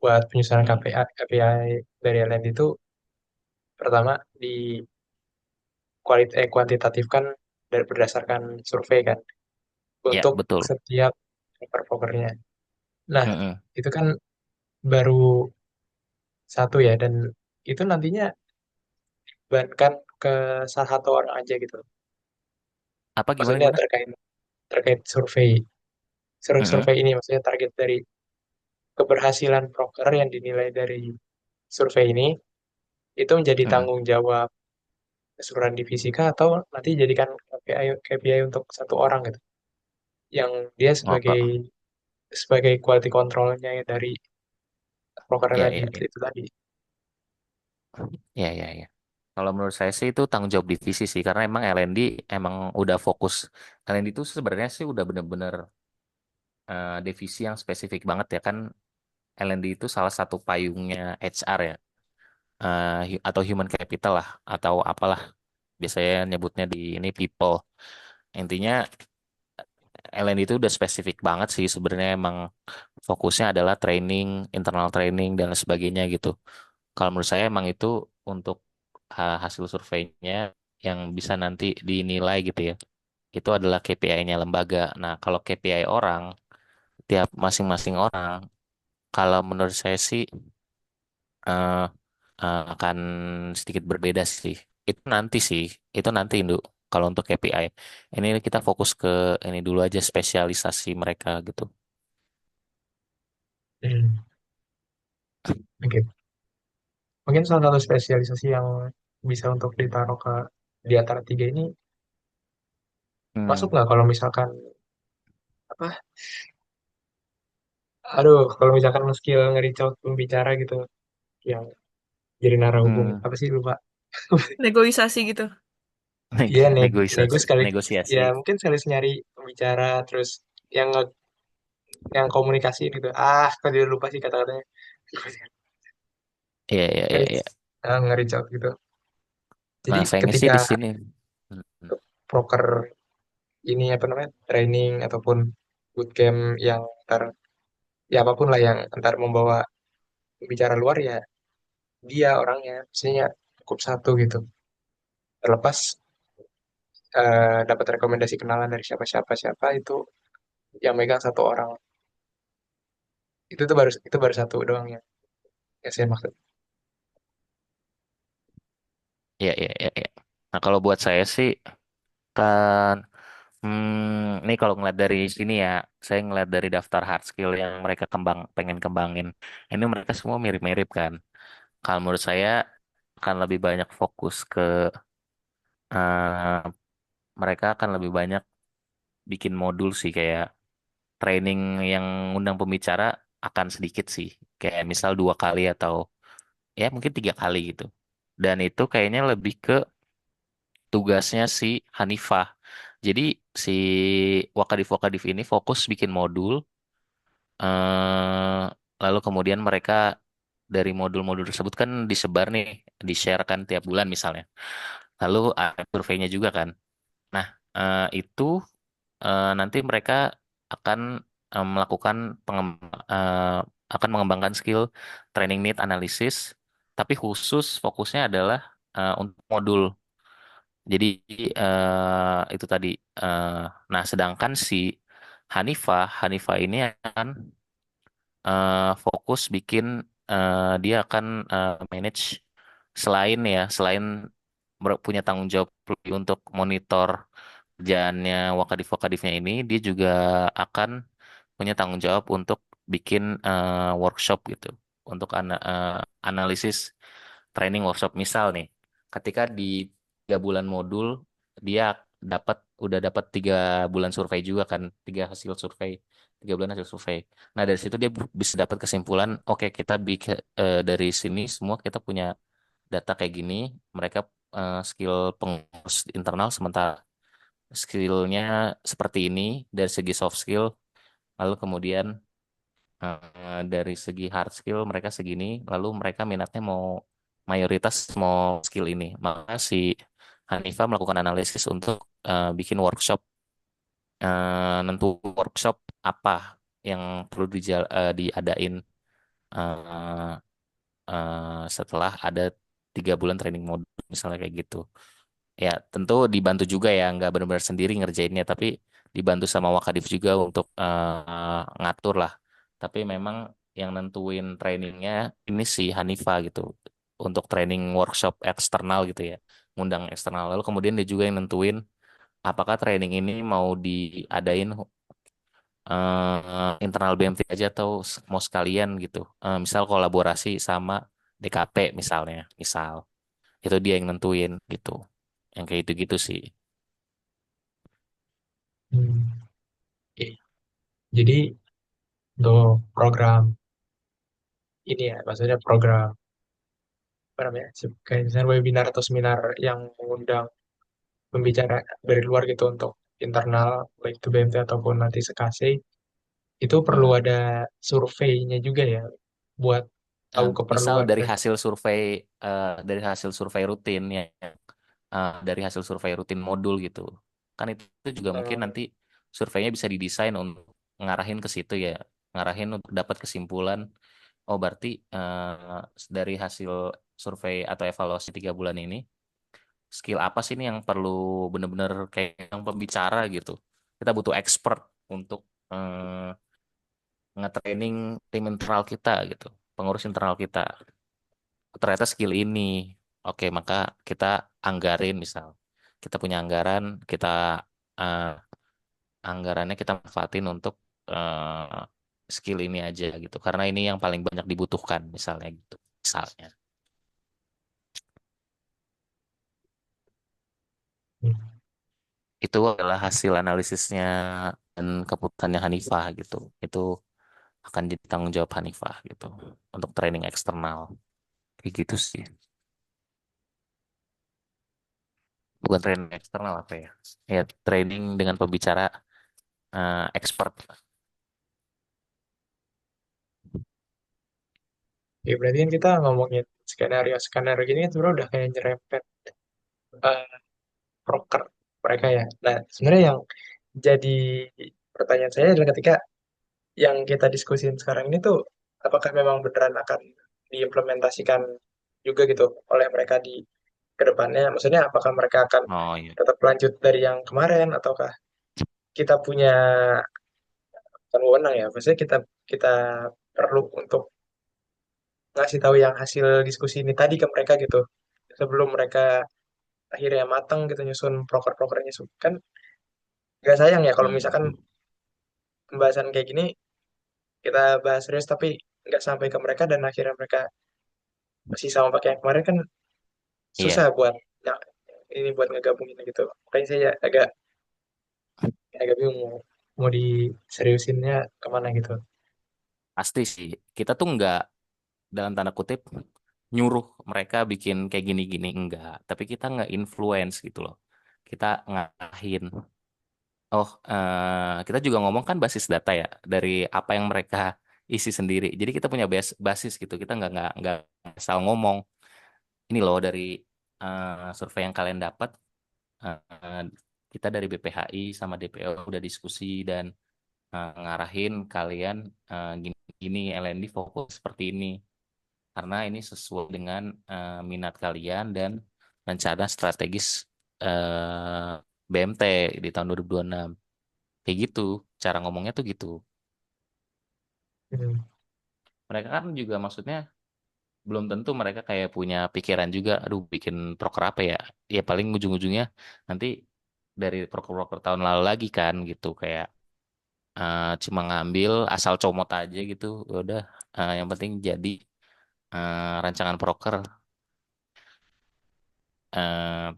buat penyusunan hmm. KPI dari LED itu pertama di kuantitatif kan dari berdasarkan survei kan Ya, untuk betul. setiap pokernya. Nah, Mm-mm. itu kan baru satu ya, dan itu nantinya dibebankan ke salah satu orang aja gitu. Apa gimana Maksudnya gimana? terkait terkait survei, Mm-mm. survei ini maksudnya target dari keberhasilan broker yang dinilai dari survei ini itu menjadi Mm-mm. tanggung jawab keseluruhan divisi kah atau nanti jadikan KPI untuk satu orang gitu, yang dia Oh, sebagai sebagai quality controlnya dari broker ya, tadi ya, ya, itu tadi. ya, ya, ya. Kalau menurut saya sih itu tanggung jawab divisi sih, karena emang L&D emang udah fokus. L&D itu sebenarnya sih udah bener-bener divisi yang spesifik banget ya kan. L&D itu salah satu payungnya HR ya, atau human capital lah, atau apalah biasanya nyebutnya di ini people. Intinya L&D itu udah spesifik banget sih sebenarnya, emang fokusnya adalah training, internal training dan sebagainya gitu. Kalau menurut saya emang itu untuk hasil surveinya yang bisa nanti dinilai gitu ya. Itu adalah KPI-nya lembaga. Nah, kalau KPI orang, tiap masing-masing orang, kalau menurut saya sih eh, akan sedikit berbeda sih. Itu nanti sih, itu nanti Induk. Kalau untuk KPI, ini kita fokus ke ini dulu aja spesialisasi mereka gitu. Hmm, oke. Mungkin salah satu spesialisasi yang bisa untuk ditaruh ke di antara tiga ini masuk Hmm, nggak kalau misalkan apa? Aduh, kalau misalkan skill nge-reach out pembicara gitu, yang jadi narahubung hmm. apa sih lupa? Negosiasi gitu. Iya, nego Negosiasi, sekali. negosiasi. Ya mungkin sekali nyari pembicara terus yang yang komunikasi gitu. Ah, kok jadi lupa sih kata-katanya. Iya, iya, iya, Nge-reach iya. nge-reach out gitu. Jadi Nah, sayangnya sih ketika di sini. Hmm, broker ini apa namanya training ataupun bootcamp yang ntar ya apapun lah yang ntar membawa pembicara luar ya dia orangnya maksudnya cukup satu gitu, terlepas dapat rekomendasi kenalan dari siapa siapa itu yang megang satu orang, itu tuh baru satu doang yang saya maksud. iya, iya, iya, iya. Nah, kalau buat saya sih kan, ini kalau ngeliat dari sini ya, saya ngeliat dari daftar hard skill yang mereka pengen kembangin. Ini mereka semua mirip-mirip kan. Kalau menurut saya akan lebih banyak fokus ke eh, mereka akan lebih banyak bikin modul sih, kayak training yang undang pembicara akan sedikit sih. Kayak misal 2 kali atau ya mungkin 3 kali gitu. Dan itu kayaknya lebih ke tugasnya si Hanifah. Jadi si Wakadif-Wakadif ini fokus bikin modul, eh lalu kemudian mereka dari modul-modul tersebut kan disebar nih, di-share kan tiap bulan misalnya. Lalu ada surveinya juga kan. Nah, itu nanti mereka akan melakukan eh, akan mengembangkan skill training need analysis, tapi khusus fokusnya adalah untuk modul. Jadi itu tadi. eh, nah, sedangkan si Hanifah ini akan fokus bikin, dia akan manage, selain punya tanggung jawab lebih untuk monitor kerjaannya wakadif-wakadifnya ini, dia juga akan punya tanggung jawab untuk bikin workshop gitu, untuk analisis training workshop. Misal nih, ketika di 3 bulan modul dia udah dapat 3 bulan survei juga kan, 3 hasil survei, 3 bulan hasil survei. Nah, dari situ dia bisa dapat kesimpulan, oke, kita dari sini semua kita punya data kayak gini, mereka skill pengurus internal sementara skillnya seperti ini dari segi soft skill, lalu kemudian dari segi hard skill mereka segini, lalu mereka minatnya mayoritas mau skill ini. Maka si Hanifah melakukan analisis untuk bikin workshop, nentu workshop apa yang perlu diadain, setelah ada 3 bulan training mode misalnya kayak gitu. Ya tentu dibantu juga ya, nggak benar-benar sendiri ngerjainnya, tapi dibantu sama Wakadif juga untuk ngatur lah. Tapi memang yang nentuin trainingnya ini si Hanifa gitu, untuk training workshop eksternal gitu ya, ngundang eksternal. Lalu kemudian dia juga yang nentuin apakah training ini mau diadain internal BMT aja atau mau sekalian gitu. Misal kolaborasi sama DKP misalnya, misal itu dia yang nentuin gitu. Yang kayak gitu-gitu sih. Hmm, oke. Jadi untuk program ini ya, maksudnya program apa namanya, kayak misalnya webinar atau seminar yang mengundang pembicara dari luar gitu untuk internal, baik itu BMT ataupun nanti sekasi, itu perlu Mm. ada surveinya juga ya, buat tahu Misal keperluan dari mereka. hasil survei rutin ya, dari hasil survei rutin modul gitu. Kan itu juga mungkin Hmm, nanti surveinya bisa didesain untuk ngarahin ke situ ya, ngarahin untuk dapat kesimpulan. Oh berarti dari hasil survei atau evaluasi 3 bulan ini, skill apa sih ini yang perlu bener-bener kayak yang pembicara gitu. Kita butuh expert untuk nge-training tim internal kita gitu, pengurus internal kita. Ternyata skill ini, oke maka kita anggarin misal. Kita punya anggaran, kita eh, anggarannya kita manfaatin untuk eh, skill ini aja gitu. Karena ini yang paling banyak dibutuhkan misalnya gitu. Misalnya. Itu adalah hasil analisisnya dan keputusannya Hanifah gitu. Itu akan jadi tanggung jawab Hanifah gitu untuk training eksternal. Kayak gitu sih. Bukan training eksternal apa ya? Ya training dengan pembicara expert. ya berarti kan kita ngomongin skenario-skenario gini kan sebenarnya udah kayak nyerempet eh, proker mereka ya. Nah, sebenarnya yang jadi pertanyaan saya adalah ketika yang kita diskusin sekarang ini tuh apakah memang beneran akan diimplementasikan juga gitu oleh mereka di kedepannya? Maksudnya apakah mereka akan Oh iya. tetap lanjut dari yang kemarin ataukah kita punya kan wewenang ya? Maksudnya kita kita perlu untuk ngasih tahu yang hasil diskusi ini tadi ke mereka gitu sebelum mereka akhirnya matang gitu nyusun proker-prokernya kan nggak sayang ya kalau misalkan Hmm. pembahasan kayak gini kita bahas serius tapi nggak sampai ke mereka dan akhirnya mereka masih sama pakai yang kemarin kan susah Iya, buat ya, ini buat ngegabungin gitu. Makanya saya agak agak bingung mau diseriusinnya kemana gitu. pasti sih. Kita tuh nggak dalam tanda kutip nyuruh mereka bikin kayak gini-gini enggak, tapi kita nggak influence gitu loh. Kita ngarahin. Oh, kita juga ngomong kan basis data ya dari apa yang mereka isi sendiri. Jadi kita punya basis gitu. Kita nggak asal ngomong. Ini loh dari survei yang kalian dapat. eh, kita dari BPHI sama DPO udah diskusi dan ngarahin kalian gini LND fokus seperti ini karena ini sesuai dengan minat kalian dan rencana strategis BMT di tahun 2026. Kayak gitu, cara ngomongnya tuh gitu. Hmm. Mereka kan juga maksudnya belum tentu mereka kayak punya pikiran juga, aduh bikin proker apa ya? Ya paling ujung-ujungnya nanti dari proker-proker tahun lalu lagi kan gitu kayak cuma ngambil asal comot aja gitu. Ya udah yang penting jadi rancangan proker,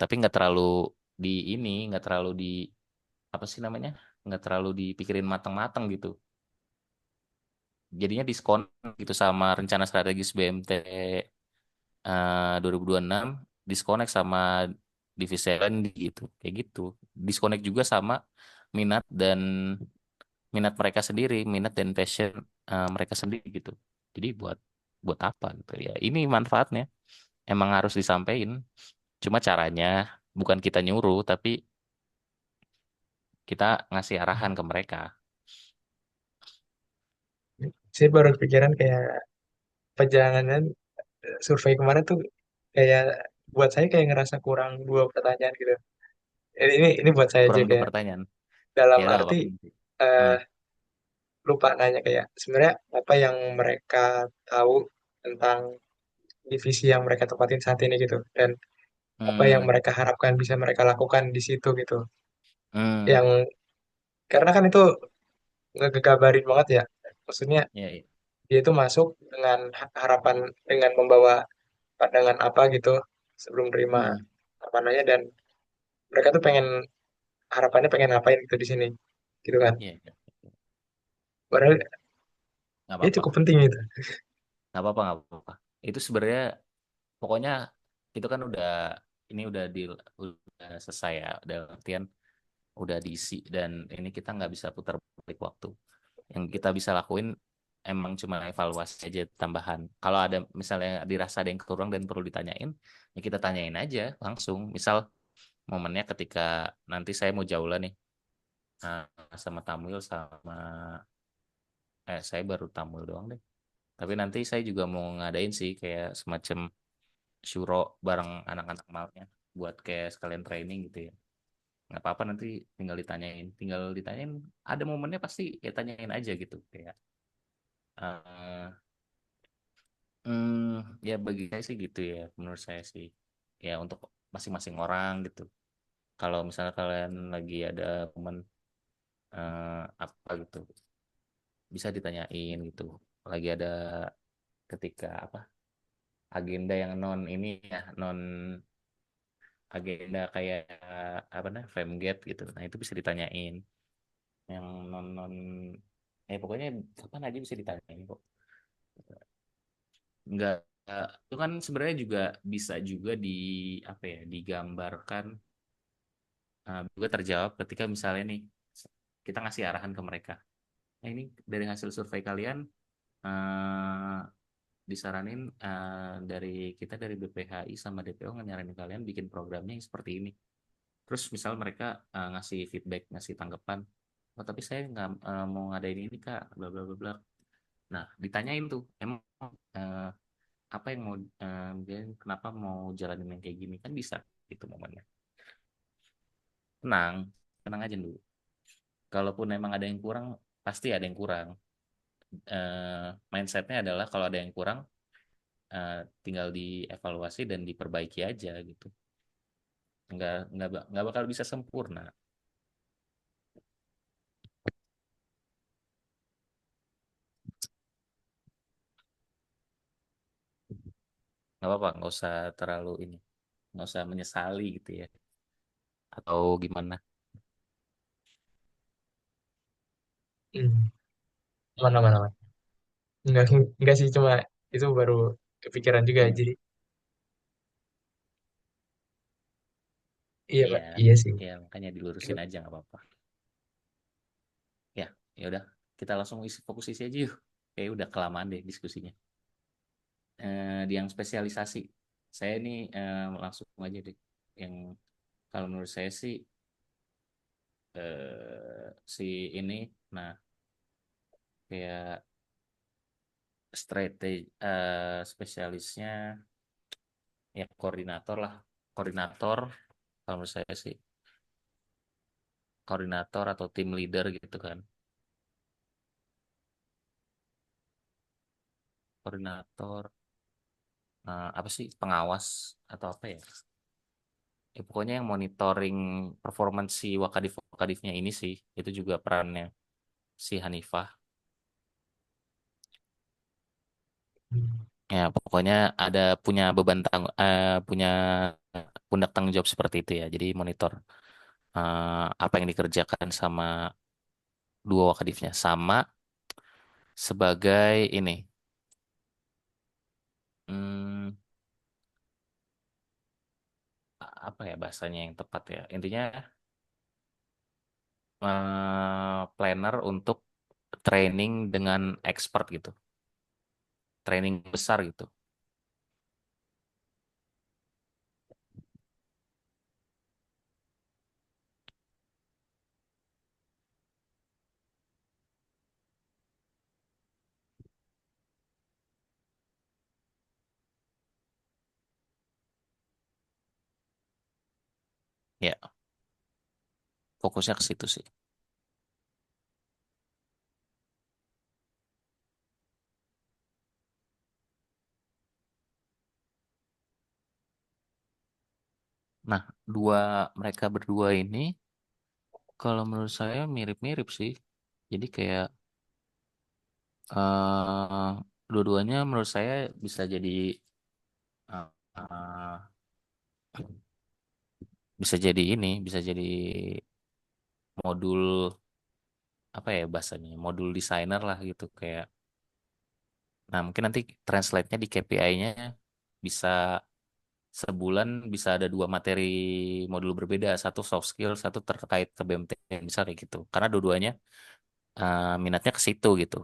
tapi nggak terlalu di ini, nggak terlalu di apa sih namanya, nggak terlalu dipikirin matang-matang gitu. Jadinya diskon gitu sama rencana strategis BMT 2026, disconnect sama divisi L&D gitu, kayak gitu. Disconnect juga sama minat dan minat mereka sendiri, minat dan passion mereka sendiri gitu. Jadi buat buat apa gitu ya? Ini manfaatnya emang harus disampaikan. Cuma caranya bukan kita nyuruh, tapi kita ngasih arahan ke mereka. Saya baru kepikiran kayak perjalanan survei kemarin tuh kayak buat saya kayak ngerasa kurang dua pertanyaan gitu. Ini buat saya aja Kurang dua kayak pertanyaan. dalam Ya udah nggak arti apa-apa nanti. eh, Nah, lupa nanya kayak sebenarnya apa yang mereka tahu tentang divisi yang mereka tempatin saat ini gitu dan apa yang hmm, mereka harapkan bisa mereka lakukan di situ gitu. hmm, Yang karena kan itu ngegabarin banget ya. Maksudnya ya, ya. dia itu masuk dengan harapan dengan membawa pandangan apa gitu sebelum terima Hmm, apa namanya dan mereka tuh pengen harapannya pengen ngapain gitu di sini gitu kan. ya, ya. Padahal Nggak ya apa-apa, cukup penting itu. nggak apa-apa, nggak apa-apa. Itu sebenarnya pokoknya itu kan udah ini udah selesai ya, udah artian udah diisi dan ini kita nggak bisa putar balik waktu. Yang kita bisa lakuin emang cuma evaluasi aja tambahan. Kalau ada misalnya dirasa ada yang kurang dan perlu ditanyain, ya kita tanyain aja langsung. Misal momennya ketika nanti saya mau jauh nih eh, sama Tamuil sama saya baru Tamuil doang deh. Tapi nanti saya juga mau ngadain sih kayak semacam syuro bareng anak-anak malnya buat kayak sekalian training gitu ya. Nggak apa-apa nanti tinggal ditanyain ada momennya pasti ya tanyain aja gitu kayak eh, ya bagi saya sih gitu ya menurut saya sih ya untuk masing-masing orang gitu kalau misalnya kalian lagi ada momen apa gitu bisa ditanyain gitu lagi ada ketika apa agenda yang non ini ya non agenda kayak apa nah Femgate gitu nah itu bisa ditanyain yang non non pokoknya kapan aja bisa ditanyain kok nggak itu kan sebenarnya juga bisa juga di apa ya digambarkan juga terjawab ketika misalnya nih kita ngasih arahan ke mereka. Nah ini dari hasil survei kalian eh, disaranin dari kita dari BPHI sama DPO nyaranin kalian bikin programnya yang seperti ini. Terus misal mereka ngasih feedback, ngasih tanggapan, oh tapi saya nggak mau ngadain ini kak, bla bla bla bla. Nah ditanyain tuh, emang eh, apa yang mau dia kenapa mau jalanin yang kayak gini kan bisa itu momennya. Tenang, tenang aja dulu. Kalaupun emang ada yang kurang, pasti ada yang kurang. Mindsetnya adalah kalau ada yang kurang, tinggal dievaluasi dan diperbaiki aja gitu. Nggak bakal bisa sempurna. Nggak apa-apa, nggak usah terlalu ini, nggak usah menyesali gitu ya. Atau gimana? Hmm. Aman, aman, aman. Enggak, enggak sih, cuma itu baru kepikiran juga. Hmm. Jadi, iya, Iya, Pak. Iya sih. ya makanya Itu, dilurusin aja nggak apa-apa. Ya, ya udah, kita langsung fokus isi aja yuk. Kayak udah kelamaan deh diskusinya. Di yang spesialisasi, saya ini langsung aja deh. Yang kalau menurut saya sih si ini, nah kayak strategi spesialisnya ya koordinator lah, koordinator kalau menurut saya sih koordinator atau tim leader gitu kan, koordinator apa sih pengawas atau apa ya? Ya pokoknya yang monitoring performance si wakadifnya ini sih itu juga perannya si Hanifah. hmm. Ya pokoknya ada punya pundak tanggung jawab seperti itu ya. Jadi monitor apa yang dikerjakan sama dua wakadifnya sama sebagai ini hmm, apa ya bahasanya yang tepat ya. Intinya planner untuk training dengan expert gitu, training besar gitu. Ya, fokusnya ke situ sih. Nah, mereka berdua ini kalau menurut saya mirip-mirip sih. Jadi kayak eh dua-duanya menurut saya bisa jadi eh, eh, bisa jadi modul apa ya bahasanya, modul desainer lah gitu kayak. Nah, mungkin nanti translate-nya di KPI-nya bisa sebulan bisa ada dua materi modul berbeda, satu soft skill, satu terkait ke BMT, misal kayak gitu. Karena dua-duanya minatnya ke situ gitu,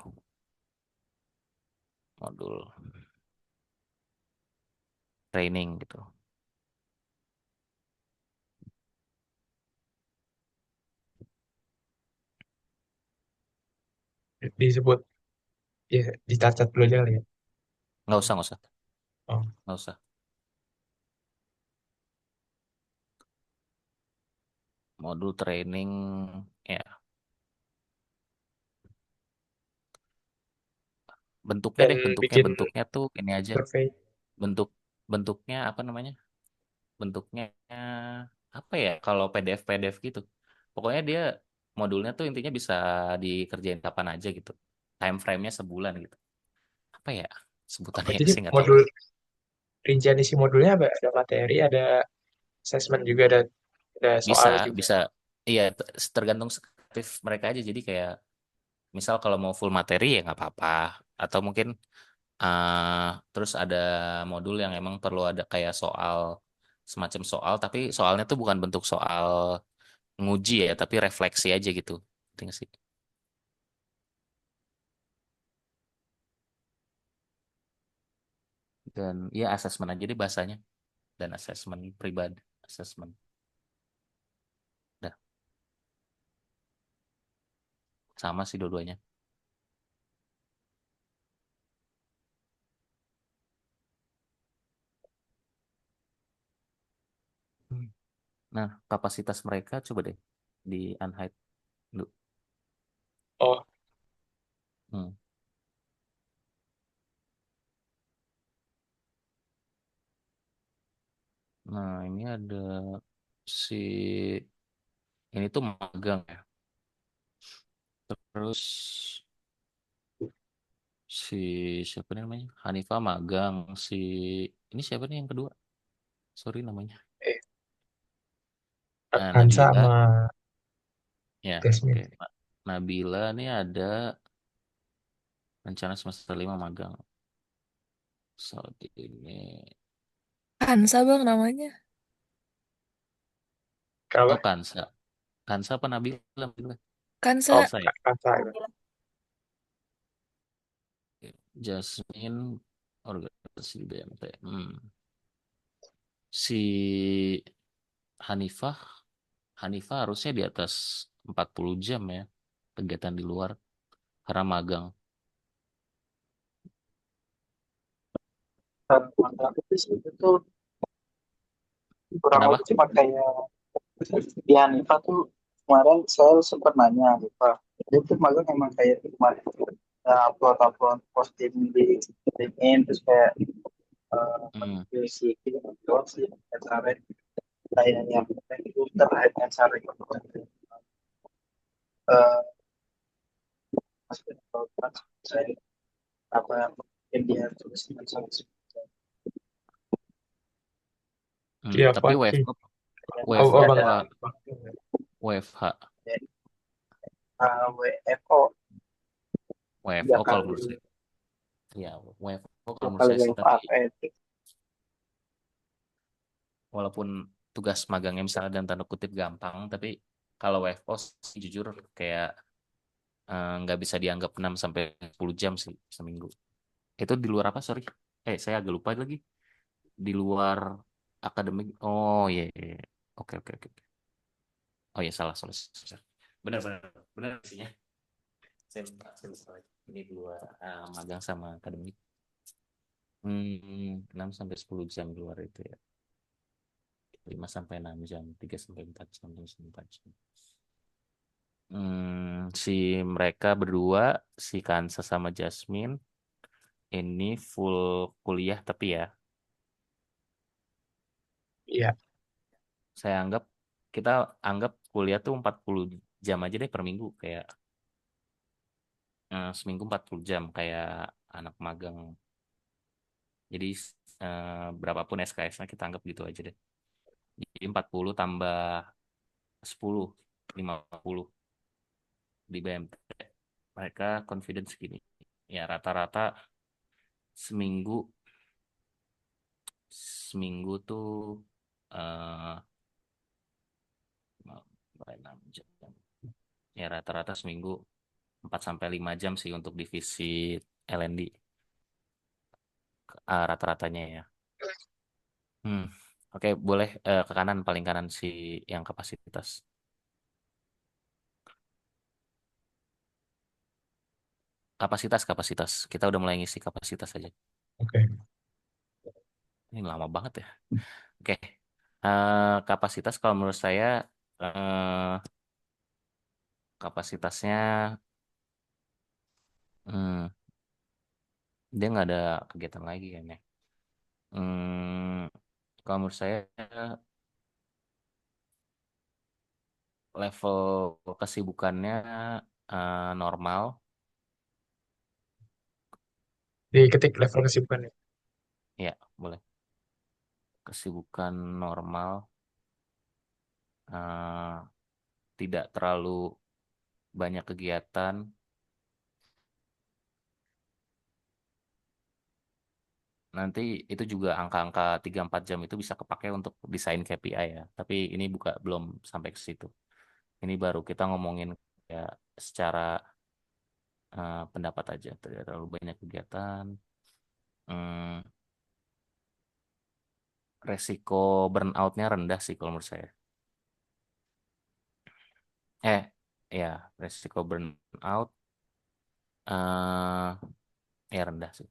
modul training gitu. Disebut ya dicatat dulu aja kali ya. Nggak usah, Oh, nggak usah. Modul training, ya bentuknya dan deh, bikin bentuknya tuh ini aja, survei. bentuk bentuknya apa namanya? Bentuknya apa ya? Kalau PDF gitu, pokoknya dia modulnya tuh intinya bisa dikerjain kapan aja gitu. Time frame-nya sebulan gitu. Apa ya Oh, sebutannya jadi sih nggak tahu. modul rincian isi modulnya ada materi, ada assessment juga, ada Bisa, soal juga. bisa. Iya, tergantung aktif mereka aja. Jadi kayak misal kalau mau full materi ya nggak apa-apa. Atau mungkin terus ada modul yang emang perlu ada kayak soal, semacam soal, tapi soalnya tuh bukan bentuk soal nguji ya, tapi refleksi aja gitu. Ngerti nggak sih? Dan ya asesmen aja deh bahasanya. Dan asesmen pribadi, asesmen. Dah, sama sih dua-duanya. Hmm. Nah, kapasitas mereka coba deh di unhide dulu. Oh, Hmm. Nah, ini ada si ini tuh magang ya. Terus si siapa nih namanya? Hanifah magang. Si ini siapa nih yang kedua? Sorry namanya. eh, Hansa Nabila. sama Ya, oke. Desmond. Nabila nih ada rencana semester 5 magang. Saat ini. Hansa bang namanya. Oh, Kenapa? Kansa. Kansa apa Nabila? Nabila. Oh, Kansa. Kansa ya. Hansa itu. Jasmine organisasi BMT. Si Hanifah, Hanifah harusnya di atas 40 jam ya kegiatan di luar karena magang. Mantap itu sih itu kurang lebih Kenapa? cuma kayak di Hanifa tuh kemarin saya sempat nanya Hanifa dia tuh magang emang kayak kemarin upload upload posting di LinkedIn terus kayak Hmm, si doang sih cara kayak yang itu terkait dengan cara maksudnya kalau saya apa yang dia tulis dengan sangat tapi Siapa sih? Oh, WFH oh Bang. ada WFH WFO tiga kalau kali menurut saya. Ya, WFO kalau dua menurut kali saya sih, WFA tapi apa walaupun tugas magangnya misalnya dan tanda kutip gampang, tapi kalau WFO sih jujur kayak nggak bisa dianggap 6 sampai 10 jam sih seminggu. Itu di luar apa, sorry? Saya agak lupa lagi. Di luar akademik. Oh iya, iya, iya. Oke, oke, oke. Oh iya, salah, salah, salah. Benar, benar, benar sihnya. Saya lupa lagi. Ini di luar magang sama akademik. 6 sampai 10 jam di luar itu ya. 5 sampai 6 jam, 3 sampai 4 jam, 5 sampai 4 jam. Si mereka berdua, si Kansa sama Jasmine, ini full kuliah tapi ya, Iya, saya anggap, kita anggap kuliah tuh 40 jam aja deh per minggu, kayak seminggu 40 jam, kayak anak magang. Jadi berapapun SKS-nya kita anggap gitu aja deh. Jadi 40 tambah 10, 50 di BMT. Mereka confidence gini. Ya rata-rata seminggu seminggu tuh eh 6 jam. Ya rata-rata seminggu 4 sampai 5 jam sih untuk divisi L&D, rata-ratanya ya. Hmm. Oke, boleh ke kanan, paling kanan si yang kapasitas. Kapasitas, kapasitas. Kita udah mulai ngisi kapasitas aja. oke. Ini lama banget ya. Oke. Kapasitas kalau menurut saya eh, kapasitasnya hmm, dia nggak ada kegiatan lagi kan ya. Kalau menurut saya level kesibukannya normal. Diketik level kesibukannya. Ya, boleh. Kesibukan normal, eh, tidak terlalu banyak kegiatan. Nanti itu juga angka-angka 3-4 jam itu bisa kepakai untuk desain KPI ya. Tapi ini belum sampai ke situ. Ini baru kita ngomongin ya secara pendapat aja. Tidak terlalu banyak kegiatan. Hmm, resiko burnout-nya rendah sih kalau menurut saya. Eh, ya, resiko burnout eh ya rendah sih.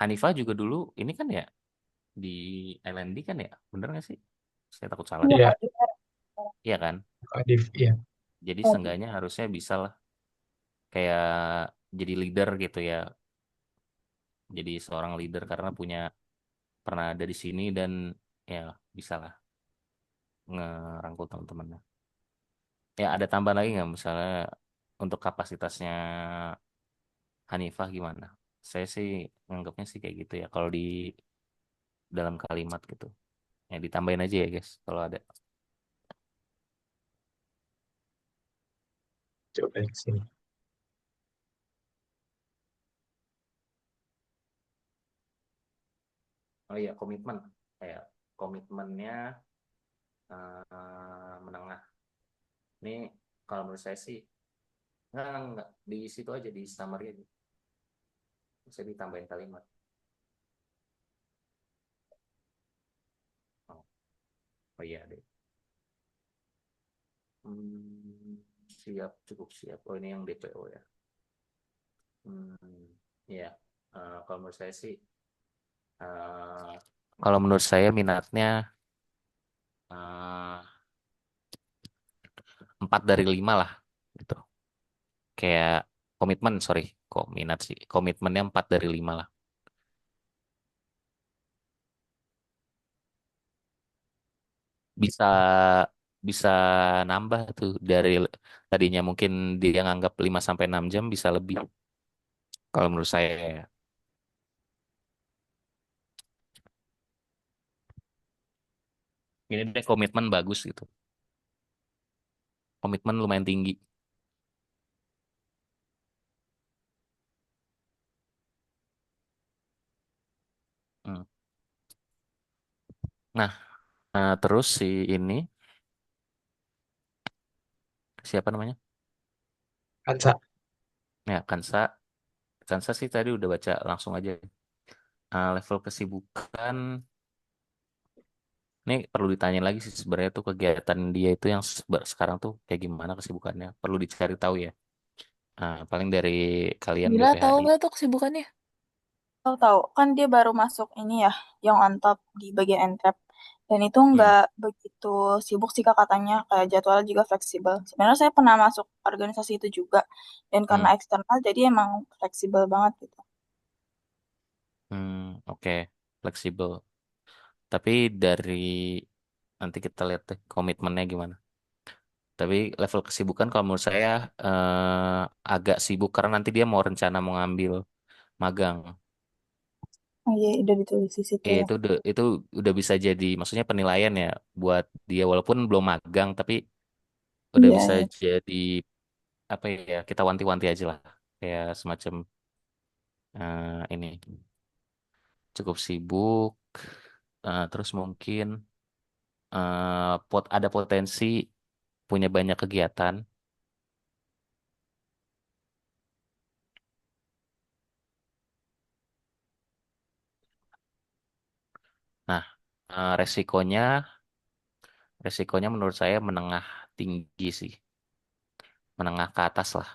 Hanifah juga dulu ini kan ya di LND kan ya, bener nggak sih? Saya takut salah deh. Iya, Iya kan? Adif, iya. Jadi seenggaknya harusnya bisa lah kayak jadi leader gitu ya, jadi seorang leader karena pernah ada di sini dan ya bisa lah ngerangkul teman-temannya. Ya ada tambahan lagi nggak misalnya untuk kapasitasnya Hanifah gimana? Saya sih nganggapnya sih kayak gitu ya kalau di dalam kalimat gitu. Ya ditambahin aja ya guys kalau ada. Coba di sini. Oh iya komitmen, kayak komitmennya menengah. Ini kalau menurut saya sih nggak di situ aja di summary aja. Bisa ditambahin kalimat. Oh, oh iya deh. Siap, cukup siap. Oh ini yang DPO ya. Ya, kalau menurut saya sih, eh, kalau menurut saya minatnya 4 dari 5 lah, gitu. Kayak komitmen, sorry, kok minat sih. Komitmennya 4 dari 5 lah. Bisa bisa nambah tuh dari tadinya mungkin dia nganggap 5 sampai 6 jam bisa lebih. Kalau menurut saya ya. Ini deh komitmen bagus gitu. Komitmen lumayan tinggi. Hmm. Nah, terus si ini siapa namanya? Kansa. Ya, Kansa sih tadi udah baca langsung aja. Level kesibukan, ini perlu ditanya lagi sih sebenarnya tuh kegiatan dia itu yang sekarang tuh kayak gimana kesibukannya. Perlu dicari tahu ya. Paling dari kalian Gila, tahu BPHI. nggak tuh kesibukannya? Tahu-tahu kan dia baru masuk ini ya, yang on top di bagian NTAP. Dan itu Hmm. nggak begitu sibuk sih Kak katanya, kayak jadwalnya juga fleksibel. Sebenarnya saya pernah masuk organisasi itu juga, dan karena Hmm. eksternal jadi emang fleksibel banget gitu. Oke, fleksibel. Tapi dari nanti kita lihat deh komitmennya gimana. Tapi level kesibukan kalau menurut saya agak sibuk karena nanti dia mau rencana mau ngambil magang. Oh iya, udah ditulis di situ ya. Itu udah bisa jadi maksudnya penilaian ya buat dia walaupun belum magang tapi udah Iya, bisa iya. jadi apa ya kita wanti-wanti aja lah kayak semacam ini cukup sibuk terus mungkin ada potensi punya banyak kegiatan. Nah, resikonya menurut saya menengah tinggi sih, menengah ke atas lah.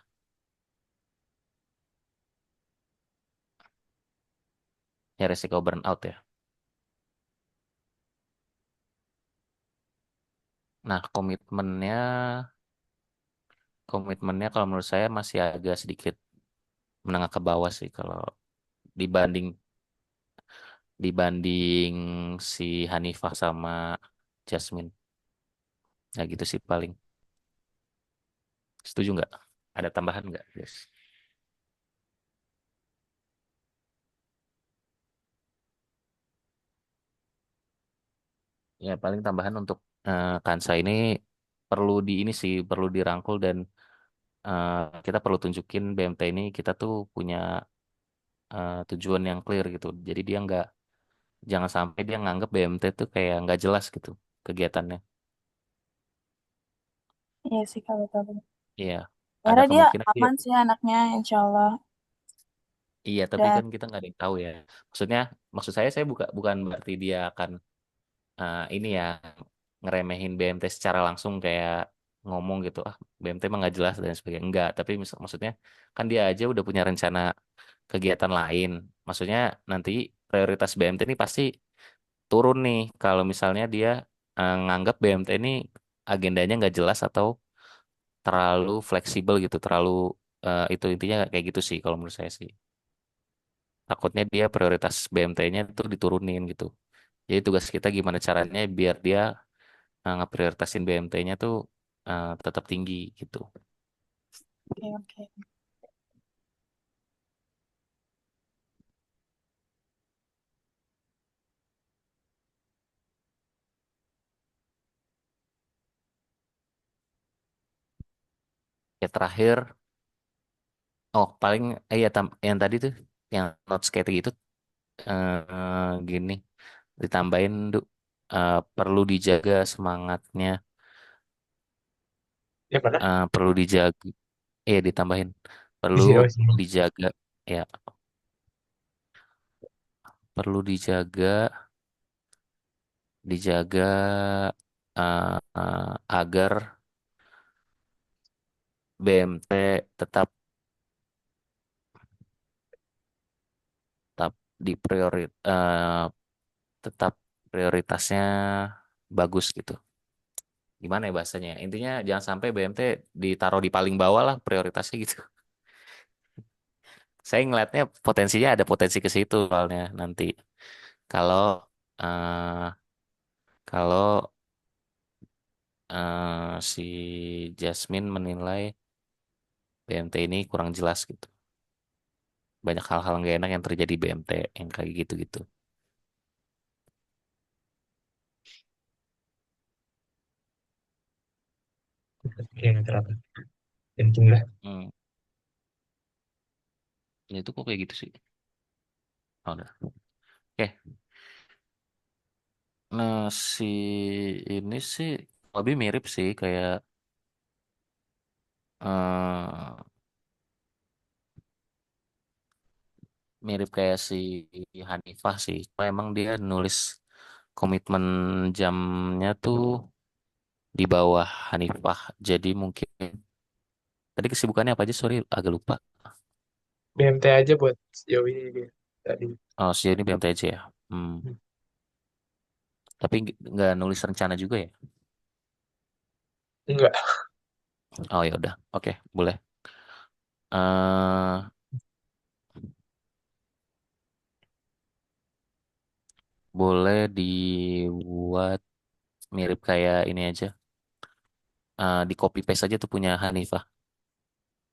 Ya resiko burnout ya. Nah, komitmennya kalau menurut saya masih agak sedikit menengah ke bawah sih kalau dibanding dibanding si Hanifah sama Jasmine. Ya gitu sih paling. Setuju nggak? Ada tambahan nggak, guys? Ya paling tambahan untuk Kansa ini perlu dirangkul dan eh, kita perlu tunjukin BMT ini kita tuh punya tujuan yang clear gitu. Jadi dia jangan sampai dia nganggep BMT tuh kayak nggak jelas gitu kegiatannya. Iya sih kalau tahu. Iya, ada Akhirnya dia kemungkinan dia. aman sih anaknya, insya Allah. Iya, tapi Dan kan kita nggak ada yang tahu ya. Maksudnya, maksud saya bukan berarti dia akan ini ya ngeremehin BMT secara langsung kayak ngomong gitu, ah BMT mah nggak jelas dan sebagainya. Enggak, tapi maksudnya kan dia aja udah punya rencana kegiatan lain. Maksudnya nanti prioritas BMT ini pasti turun nih kalau misalnya dia nganggap BMT ini agendanya nggak jelas atau terlalu fleksibel gitu, terlalu itu intinya kayak gitu sih kalau menurut saya sih. Takutnya dia prioritas BMT-nya itu diturunin gitu. Jadi tugas kita gimana caranya biar dia ngeprioritasin BMT-nya tuh tetap tinggi gitu. oke, oke. Ya terakhir, oh paling ya yang tadi tuh yang notes kayak gitu gini ditambahin perlu dijaga semangatnya, Ya mana? perlu dijaga, ditambahin perlu Oh, sih. dijaga ya perlu dijaga agar BMT tetap tetap tetap prioritasnya bagus gitu. Gimana ya bahasanya? Intinya jangan sampai BMT ditaruh di paling bawah lah prioritasnya gitu. Saya ngelihatnya potensinya ada potensi ke situ soalnya nanti kalau eh, kalau si Jasmine menilai BMT ini kurang jelas gitu. Banyak hal-hal nggak enak yang terjadi di BMT yang kayak gitu-gitu. Iya, terapa. Penting lah. Hmm. Ya itu kok kayak gitu sih. Oh, udah. Oke. Nah, ini sih lebih mirip sih kayak eh mirip kayak si Hanifah sih. Cuma emang dia nulis komitmen jamnya tuh di bawah Hanifah. Jadi mungkin tadi kesibukannya apa aja? Sorry, agak lupa. BMT aja buat sejauh ini dia. tadi. Oh, sejauh ini BMT aja ya. Hmm. Tapi nggak nulis rencana juga ya? Enggak. Oh ya udah, oke, boleh. eh Boleh dibuat mirip kayak ini aja. Di copy paste aja tuh punya Hanifah.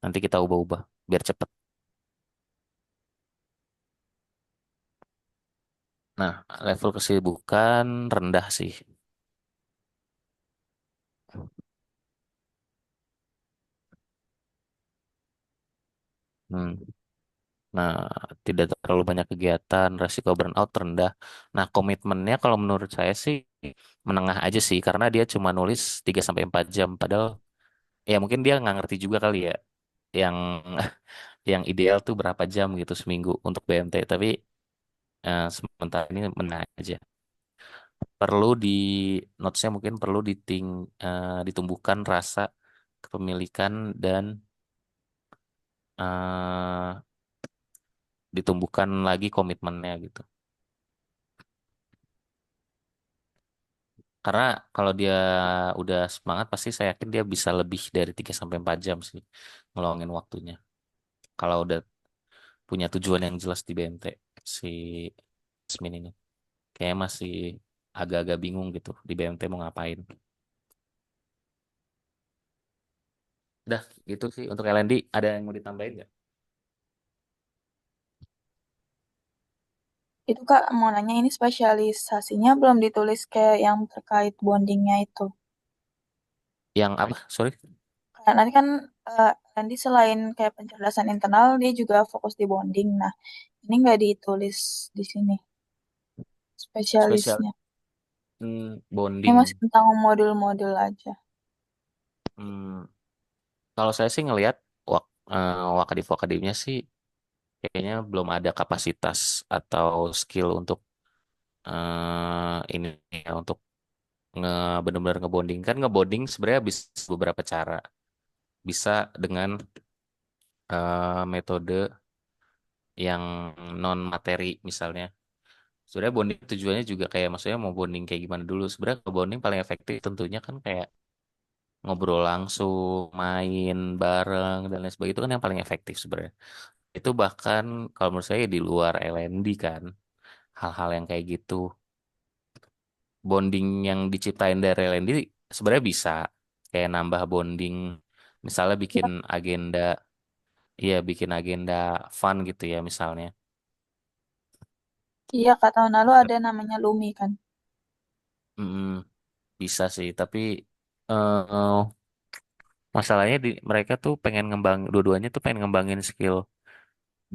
Nanti kita ubah-ubah biar cepet. Nah, level kesibukan rendah sih. Hmm. Nah, tidak terlalu banyak kegiatan, resiko burnout rendah. Nah, komitmennya kalau menurut saya sih menengah aja sih, karena dia cuma nulis 3 sampai 4 jam. Padahal ya mungkin dia nggak ngerti juga kali ya, yang yang ideal tuh berapa jam gitu seminggu untuk BMT. Tapi sementara ini menengah aja. Perlu di notesnya mungkin perlu ditumbuhkan rasa kepemilikan dan eh, ditumbuhkan lagi komitmennya gitu. Karena kalau dia udah semangat pasti saya yakin dia bisa lebih dari 3 sampai 4 jam sih ngeluangin waktunya. Kalau udah punya tujuan yang jelas di BMT si Asmin ini. Kayaknya masih agak-agak bingung gitu di BMT mau ngapain. Udah gitu sih untuk LND ada yang mau ditambahin nggak? Itu Kak mau nanya ini spesialisasinya belum ditulis kayak yang terkait bondingnya itu. Yang apa? Sorry. Karena nanti kan nanti selain kayak pencerdasan internal dia juga fokus di bonding. Nah, ini nggak ditulis di sini Spesial spesialisnya. Ini masih bonding. tentang modul-modul aja. Hmm, Kalau saya sih ngelihat wakadif-wakadifnya sih kayaknya belum ada kapasitas atau skill untuk ini ya untuk benar-benar ngebonding kan ngebonding sebenarnya bisa beberapa cara bisa dengan metode yang non materi misalnya sebenarnya bonding tujuannya juga kayak maksudnya mau bonding kayak gimana dulu sebenarnya kalau bonding paling efektif tentunya kan kayak ngobrol langsung main bareng dan lain sebagainya itu kan yang paling efektif sebenarnya itu bahkan kalau menurut saya di luar LND kan hal-hal yang kayak gitu bonding yang diciptain dari LND sebenarnya bisa kayak nambah bonding misalnya bikin Ya, agenda iya bikin agenda fun gitu ya misalnya. iya Kak, tahun lalu ada namanya Lumi kan. Mm, bisa sih tapi eh masalahnya mereka tuh pengen ngembang dua-duanya tuh pengen ngembangin skill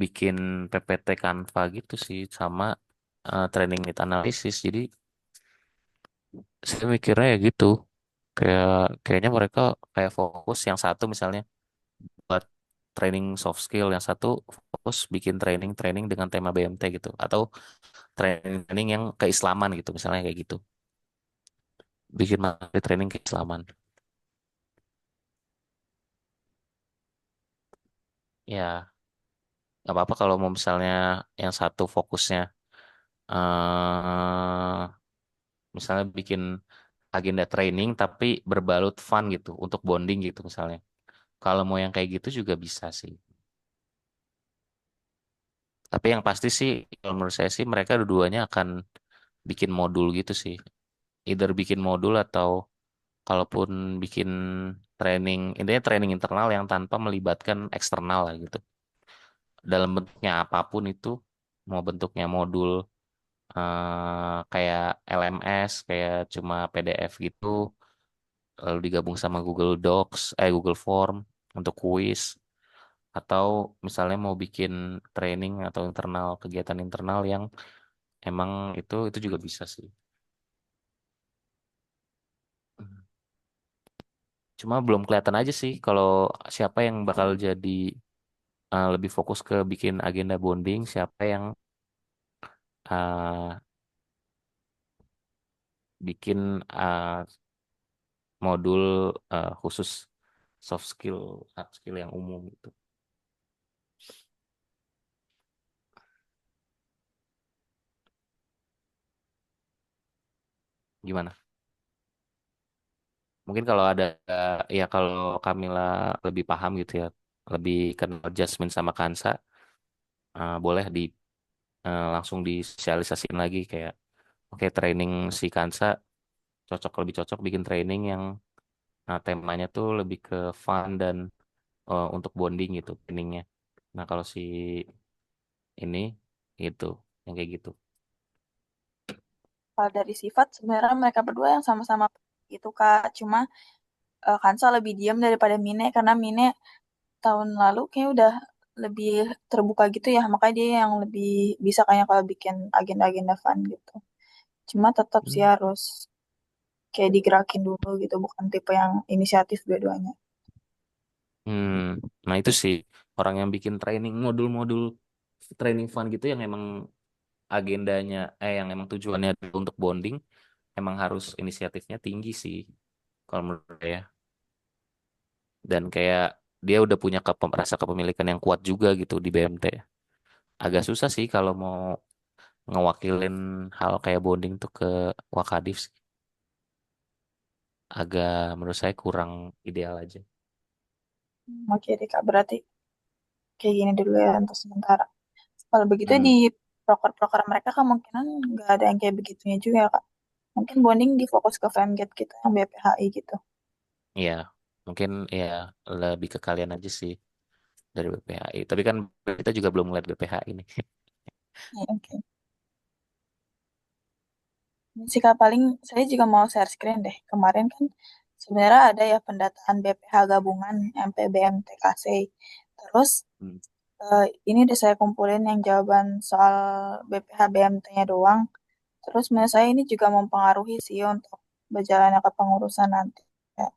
bikin PPT Canva gitu sih sama training need analysis jadi saya mikirnya ya gitu kayak kayaknya mereka kayak fokus yang satu misalnya buat training soft skill yang satu fokus bikin training-training dengan tema BMT gitu atau training yang keislaman gitu misalnya kayak gitu bikin materi training keislaman ya nggak apa-apa kalau mau misalnya yang satu fokusnya eh misalnya bikin agenda training tapi berbalut fun gitu untuk bonding gitu misalnya kalau mau yang kayak gitu juga bisa sih tapi yang pasti sih kalau menurut saya sih mereka dua-duanya akan bikin modul gitu sih either bikin modul atau kalaupun bikin training intinya training internal yang tanpa melibatkan eksternal lah gitu dalam bentuknya apapun itu mau bentuknya modul kayak LMS kayak cuma PDF gitu lalu digabung sama Google Docs Google Form untuk kuis atau misalnya mau bikin training atau internal kegiatan internal yang emang itu juga bisa sih. Cuma belum kelihatan aja sih kalau siapa yang bakal jadi lebih fokus ke bikin agenda bonding, siapa yang uh, bikin modul khusus soft skill, hard skill yang umum gitu. Gimana? Mungkin kalau ada ya kalau Kamila lebih paham gitu ya, lebih kenal Jasmine sama Kansa, boleh langsung disosialisasiin lagi kayak oke training si Kansa lebih cocok bikin training yang temanya tuh lebih ke fun dan untuk bonding gitu trainingnya. Nah kalau si ini itu yang kayak gitu. Kalau dari sifat sebenarnya mereka berdua yang sama-sama itu Kak. Cuma Kansa lebih diam daripada Mine karena Mine tahun lalu kayaknya udah lebih terbuka gitu ya. Makanya dia yang lebih bisa kayaknya kalau bikin agenda-agenda fun gitu. Cuma tetap sih Hmm. harus kayak digerakin dulu gitu, bukan tipe yang inisiatif dua-duanya. Hmm, nah itu sih orang yang bikin training modul-modul training fun gitu yang emang agendanya yang emang tujuannya untuk bonding emang harus inisiatifnya tinggi sih kalau menurut saya dan kayak dia udah punya rasa kepemilikan yang kuat juga gitu di BMT. Agak susah sih kalau mau ngewakilin hal kayak bonding tuh ke Wakadif sih. Agak menurut saya kurang ideal aja. Oke deh Kak, berarti kayak gini dulu ya untuk sementara. Kalau begitu Hmm, di proker-proker mereka kemungkinan nggak ada yang kayak begitunya juga ya Kak. Mungkin bonding difokus ke Femget kita yang BPHI gitu. ya mungkin ya lebih ke kalian aja sih dari BPHI. Tapi kan kita juga belum ngeliat BPHI nih. Ya, oke. Ini sih Kak, paling saya juga mau share screen deh. Kemarin kan sebenarnya ada ya pendataan BPH gabungan MPBMTKC. Terus Hmm. ini udah saya kumpulin yang jawaban soal BPH BMT-nya doang. Terus menurut saya ini juga mempengaruhi sih untuk berjalannya kepengurusan nanti. Ya,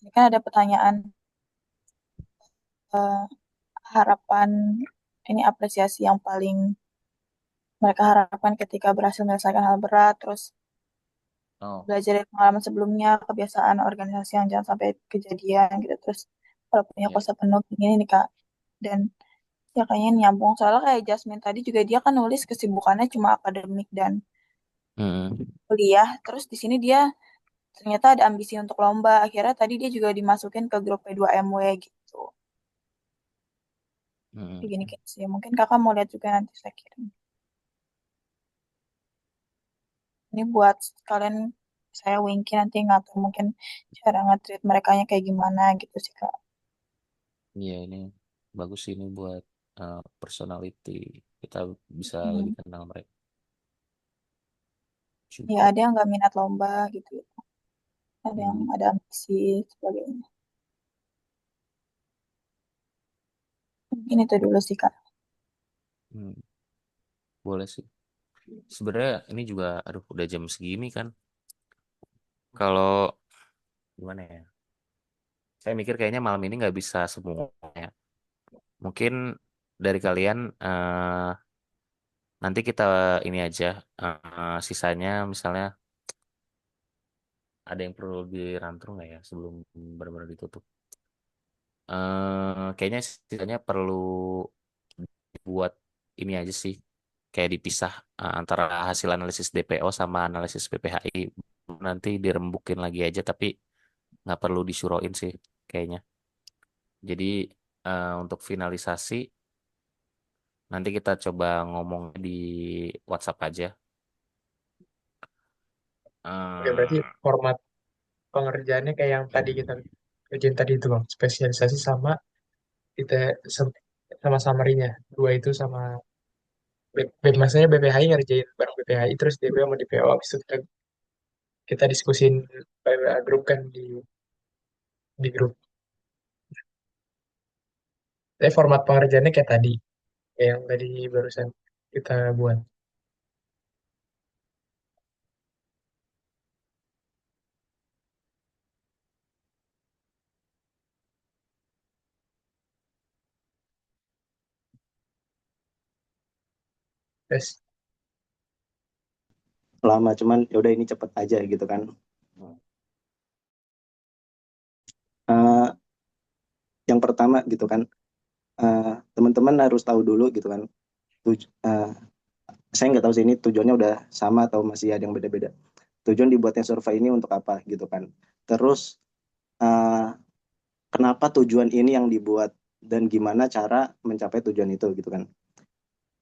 ini kan ada pertanyaan eh, harapan ini apresiasi yang paling mereka harapkan ketika berhasil menyelesaikan hal berat, terus Oh, belajar dari pengalaman sebelumnya, kebiasaan organisasi yang jangan sampai kejadian gitu. Terus kalau punya ya. kuasa penuh ini nih Kak. Dan ya kayaknya nyambung. Soalnya kayak Jasmine tadi juga dia kan nulis kesibukannya cuma akademik dan Hmm. kuliah. Terus di sini dia ternyata ada ambisi untuk lomba. Akhirnya tadi dia juga dimasukin ke grup P2MW gitu. Hmm. Kayak gini kayak sih. Mungkin kakak mau lihat juga nanti saya kirim. Ini buat kalian saya Winky nanti ngatur mungkin cara nge-treat mereka kayak gimana gitu sih Kak. Iya ini bagus sih ini buat personality kita bisa Hmm. lebih kenal mereka Ya juga. ada yang nggak minat lomba gitu. Ada yang Hmm. ada ambisi sebagainya. Mungkin itu dulu sih Kak. Hmm. Boleh sih. Sebenarnya ini juga, aduh udah jam segini kan. Kalau gimana ya? Saya mikir kayaknya malam ini nggak bisa semua ya. Mungkin dari kalian nanti kita ini aja sisanya misalnya ada yang perlu dirangkum nggak ya sebelum benar-benar ditutup. Kayaknya sisanya perlu buat ini aja sih kayak dipisah antara hasil analisis DPO sama analisis PPHI nanti dirembukin lagi aja tapi nggak perlu disuroin sih kayaknya. Jadi untuk finalisasi nanti kita coba ngomong di WhatsApp aja. Oke, berarti Eh, format pengerjaannya kayak yang tadi kita kerjain tadi itu bang, spesialisasi sama kita sama summary-nya. Dua itu sama maksudnya BPHI ngerjain bareng BPHI terus DPO sama DPO habis itu kita diskusin grup kan di grup. Tapi format pengerjaannya kayak tadi, kayak yang tadi barusan kita buat. Terus lama cuman ya udah ini cepet aja gitu kan. Eh, yang pertama gitu kan, teman-teman harus tahu dulu gitu kan. Saya nggak tahu sih ini tujuannya udah sama atau masih ada yang beda-beda. tujuan dibuatnya survei ini untuk apa gitu kan. Terus eh, kenapa tujuan ini yang dibuat dan gimana cara mencapai tujuan itu gitu kan.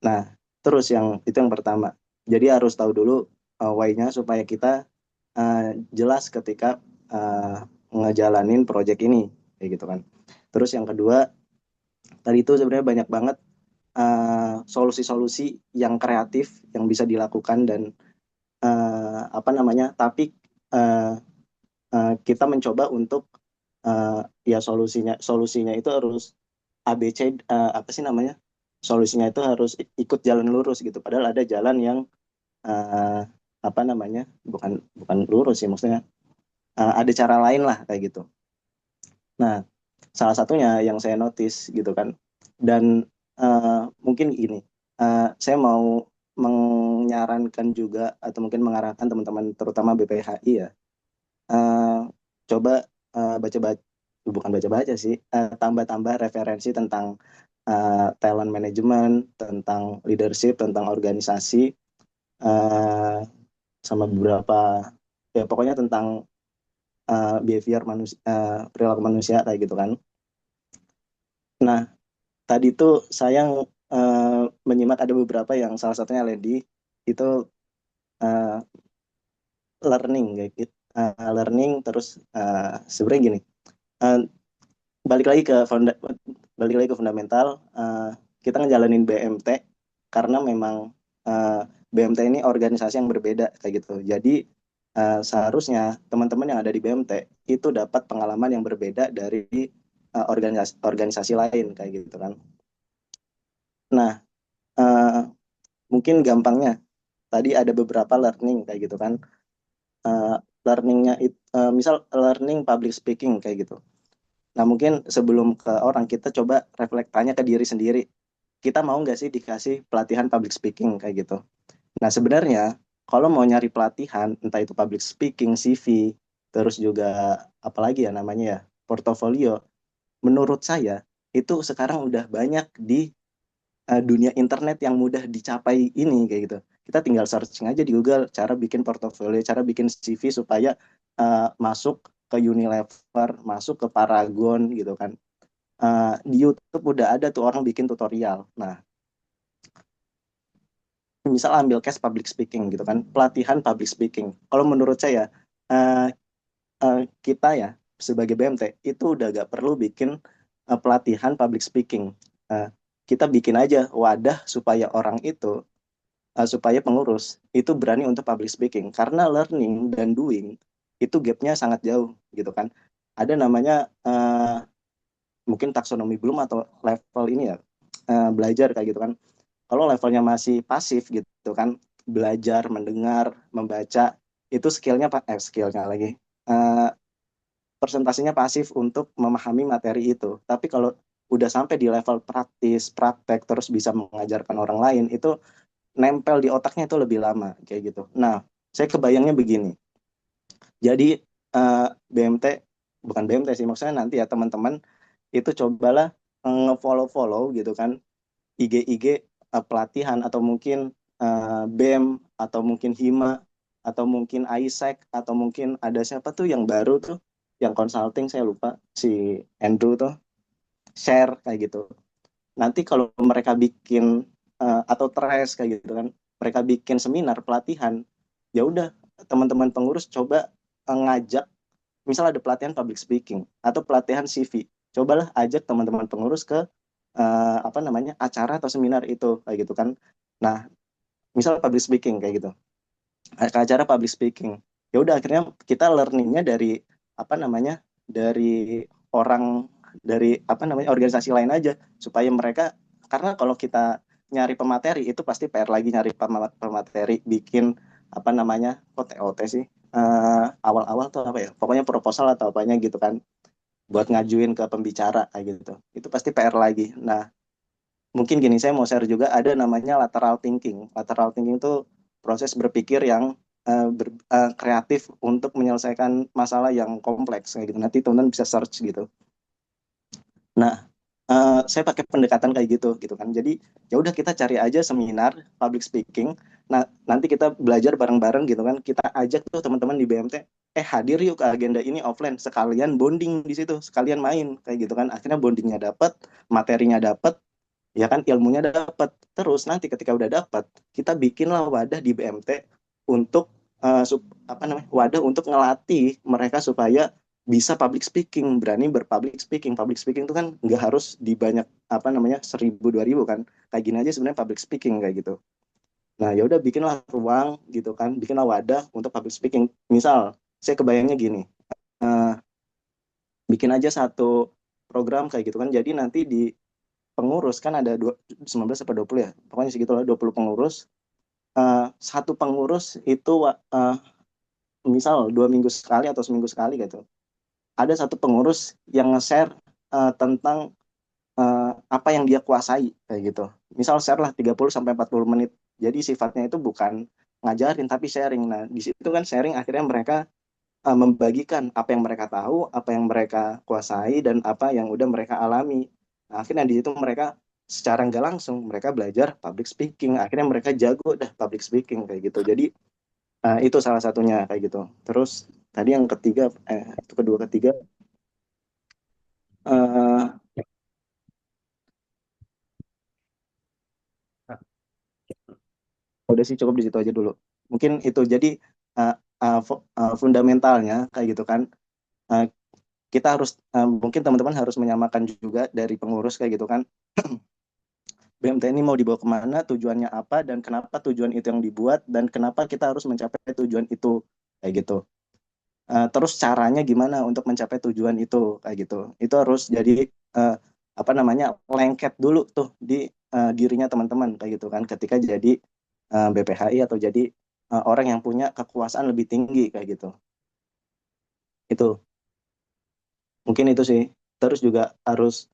Nah, terus yang pertama. Jadi harus tahu dulu why-nya supaya kita jelas ketika ngejalanin project ini kayak gitu kan. Terus yang kedua, tadi itu sebenarnya banyak banget solusi-solusi yang kreatif yang bisa dilakukan dan apa namanya, tapi eh, kita mencoba untuk ya solusinya itu harus ABC, apa sih namanya, solusinya itu harus ikut jalan lurus gitu, padahal ada jalan yang eh, apa namanya, bukan bukan lurus sih maksudnya, ada cara lain lah kayak gitu. Nah, salah satunya yang saya notice gitu kan, dan mungkin gini, saya mau menyarankan juga atau mungkin mengarahkan teman-teman terutama BPHI ya, eh, coba baca-baca, bukan baca-baca sih, tambah-tambah referensi tentang talent management, tentang leadership, tentang organisasi, eh, sama beberapa, ya pokoknya tentang behavior manusia, perilaku manusia kayak gitu kan. Nah, tadi tuh saya eh, menyimak ada beberapa yang salah satunya Lady itu eh, learning kayak gitu. Learning terus sebenarnya gini, eh, balik lagi ke balik lagi ke fundamental, kita ngejalanin BMT karena memang BMT ini organisasi yang berbeda kayak gitu. Jadi seharusnya teman-teman yang ada di BMT itu dapat pengalaman yang berbeda dari organisasi organisasi lain kayak gitu kan. Nah, eh, mungkin gampangnya tadi ada beberapa learning kayak gitu kan. Eh, learningnya misal learning public speaking kayak gitu. Nah, mungkin sebelum ke orang, kita coba refleks tanya ke diri sendiri. Kita mau nggak sih dikasih pelatihan public speaking kayak gitu? Nah, sebenarnya kalau mau nyari pelatihan, entah itu public speaking, CV, terus juga apalagi ya namanya ya, portofolio, menurut saya itu sekarang udah banyak di dunia internet yang mudah dicapai ini kayak gitu. Kita tinggal searching aja di Google cara bikin portofolio, cara bikin CV supaya masuk ke Unilever, masuk ke Paragon gitu kan. Di YouTube udah ada tuh orang bikin tutorial. Nah, misal ambil case public speaking gitu kan, pelatihan public speaking. Kalau menurut saya, eh, kita ya sebagai BMT itu udah gak perlu bikin pelatihan public speaking. Eh, kita bikin aja wadah supaya orang itu, supaya pengurus itu berani untuk public speaking. Karena learning dan doing itu gapnya sangat jauh gitu kan. Ada namanya mungkin taksonomi belum atau level ini ya, belajar kayak gitu kan. Kalau levelnya masih pasif gitu kan, belajar, mendengar, membaca, itu skillnya lagi, eh, presentasinya pasif untuk memahami materi itu. Tapi kalau udah sampai di level praktis, praktek, terus bisa mengajarkan orang lain, itu nempel di otaknya itu lebih lama kayak gitu. Nah, saya kebayangnya begini. Jadi BMT, bukan BMT sih, maksudnya nanti ya teman-teman itu cobalah nge-follow-follow gitu kan IG-IG pelatihan atau mungkin BEM atau mungkin HIMA atau mungkin ISEC atau mungkin ada siapa tuh yang baru tuh yang consulting, saya lupa, si Andrew tuh share kayak gitu. Nanti kalau mereka bikin atau Trace kayak gitu kan, mereka bikin seminar pelatihan, ya udah teman-teman pengurus coba ngajak, misal ada pelatihan public speaking atau pelatihan CV, cobalah ajak teman-teman pengurus ke apa namanya, acara atau seminar itu kayak gitu kan. Nah, misal public speaking kayak gitu, ke acara public speaking, ya udah akhirnya kita learningnya dari apa namanya, dari orang, dari apa namanya, organisasi lain aja supaya mereka, karena kalau kita nyari pemateri itu pasti PR lagi nyari pemateri, bikin apa namanya, kok TOT sih, awal-awal tuh apa ya, pokoknya proposal atau apanya gitu kan, buat ngajuin ke pembicara kayak gitu, itu pasti PR lagi. Nah, mungkin gini, saya mau share juga ada namanya lateral thinking. Lateral thinking itu proses berpikir yang kreatif untuk menyelesaikan masalah yang kompleks kayak gitu. Nanti teman-teman bisa search gitu. Nah, saya pakai pendekatan kayak gitu kan. Jadi ya udah kita cari aja seminar public speaking. Nah, nanti kita belajar bareng-bareng gitu kan. Kita ajak tuh teman-teman di BMT, hadir yuk ke agenda ini offline, sekalian bonding di situ, sekalian main kayak gitu kan. Akhirnya bondingnya dapat, materinya dapat, ya kan ilmunya dapat. Terus nanti ketika udah dapat, kita bikinlah wadah di BMT untuk apa namanya? Wadah untuk ngelatih mereka supaya bisa public speaking, berani berpublic speaking. Public speaking itu kan nggak harus di banyak apa namanya 1.000 2.000 kan. Kayak gini aja sebenarnya public speaking kayak gitu. Nah, ya udah bikinlah ruang gitu kan, bikinlah wadah untuk public speaking. Misal, saya kebayangnya gini, eh, bikin aja satu program kayak gitu kan. Jadi nanti di pengurus kan ada 19 atau 20 ya, pokoknya segitu lah 20 pengurus. Satu pengurus itu misal 2 minggu sekali atau seminggu sekali gitu, ada satu pengurus yang nge-share tentang apa yang dia kuasai kayak gitu. Misal share lah 30 sampai 40 menit. Jadi sifatnya itu bukan ngajarin tapi sharing. Nah, di situ kan sharing akhirnya mereka membagikan apa yang mereka tahu, apa yang mereka kuasai dan apa yang udah mereka alami. Nah, akhirnya di situ mereka secara nggak langsung mereka belajar public speaking. Akhirnya mereka jago dah public speaking kayak gitu. Jadi itu salah satunya kayak gitu. Terus tadi yang ketiga, itu kedua ketiga, eh, udah sih cukup di situ aja dulu. Mungkin itu jadi fundamentalnya kayak gitu kan. Eh, kita harus mungkin teman-teman harus menyamakan juga dari pengurus kayak gitu kan. BMT ini mau dibawa kemana, tujuannya apa, dan kenapa tujuan itu yang dibuat, dan kenapa kita harus mencapai tujuan itu kayak gitu. Terus caranya gimana untuk mencapai tujuan itu kayak gitu. Itu harus jadi eh, apa namanya lengket dulu tuh di dirinya teman-teman kayak gitu kan. Ketika jadi BPHI atau jadi orang yang punya kekuasaan lebih tinggi kayak gitu. Itu mungkin itu sih. Terus juga harus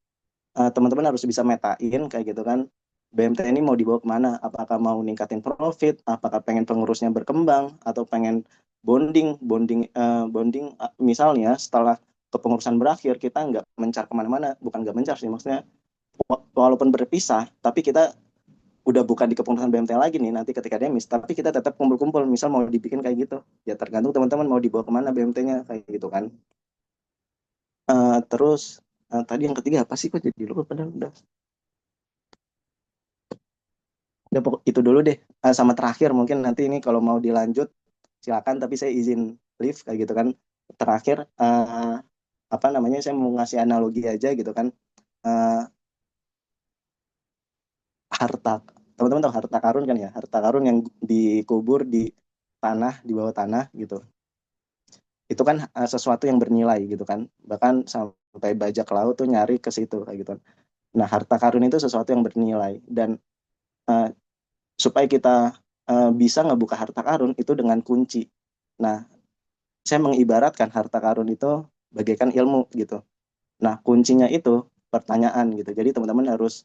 teman-teman harus bisa metain kayak gitu kan. BMT ini mau dibawa kemana? Apakah mau ningkatin profit? Apakah pengen pengurusnya berkembang? Atau pengen bonding misalnya setelah kepengurusan berakhir kita nggak mencar kemana-mana, bukan nggak mencar sih maksudnya walaupun berpisah tapi kita udah bukan di kepengurusan BMT lagi nih nanti ketika demis, tapi kita tetap kumpul-kumpul misal mau dibikin kayak gitu ya tergantung teman-teman mau dibawa kemana BMT-nya kayak gitu kan. Terus tadi yang ketiga apa sih kok jadi lupa padahal udah itu dulu deh. Sama terakhir mungkin nanti ini kalau mau dilanjut silakan tapi saya izin live kayak gitu kan. Terakhir apa namanya saya mau ngasih analogi aja gitu kan. Eh, harta teman-teman tahu harta karun kan ya, harta karun yang dikubur di tanah di bawah tanah gitu, itu kan sesuatu yang bernilai gitu kan, bahkan sampai bajak laut tuh nyari ke situ kayak gitu. Nah, harta karun itu sesuatu yang bernilai dan eh, supaya kita bisa ngebuka harta karun itu dengan kunci. Nah, saya mengibaratkan harta karun itu bagaikan ilmu gitu. Nah, kuncinya itu pertanyaan gitu. Jadi teman-teman harus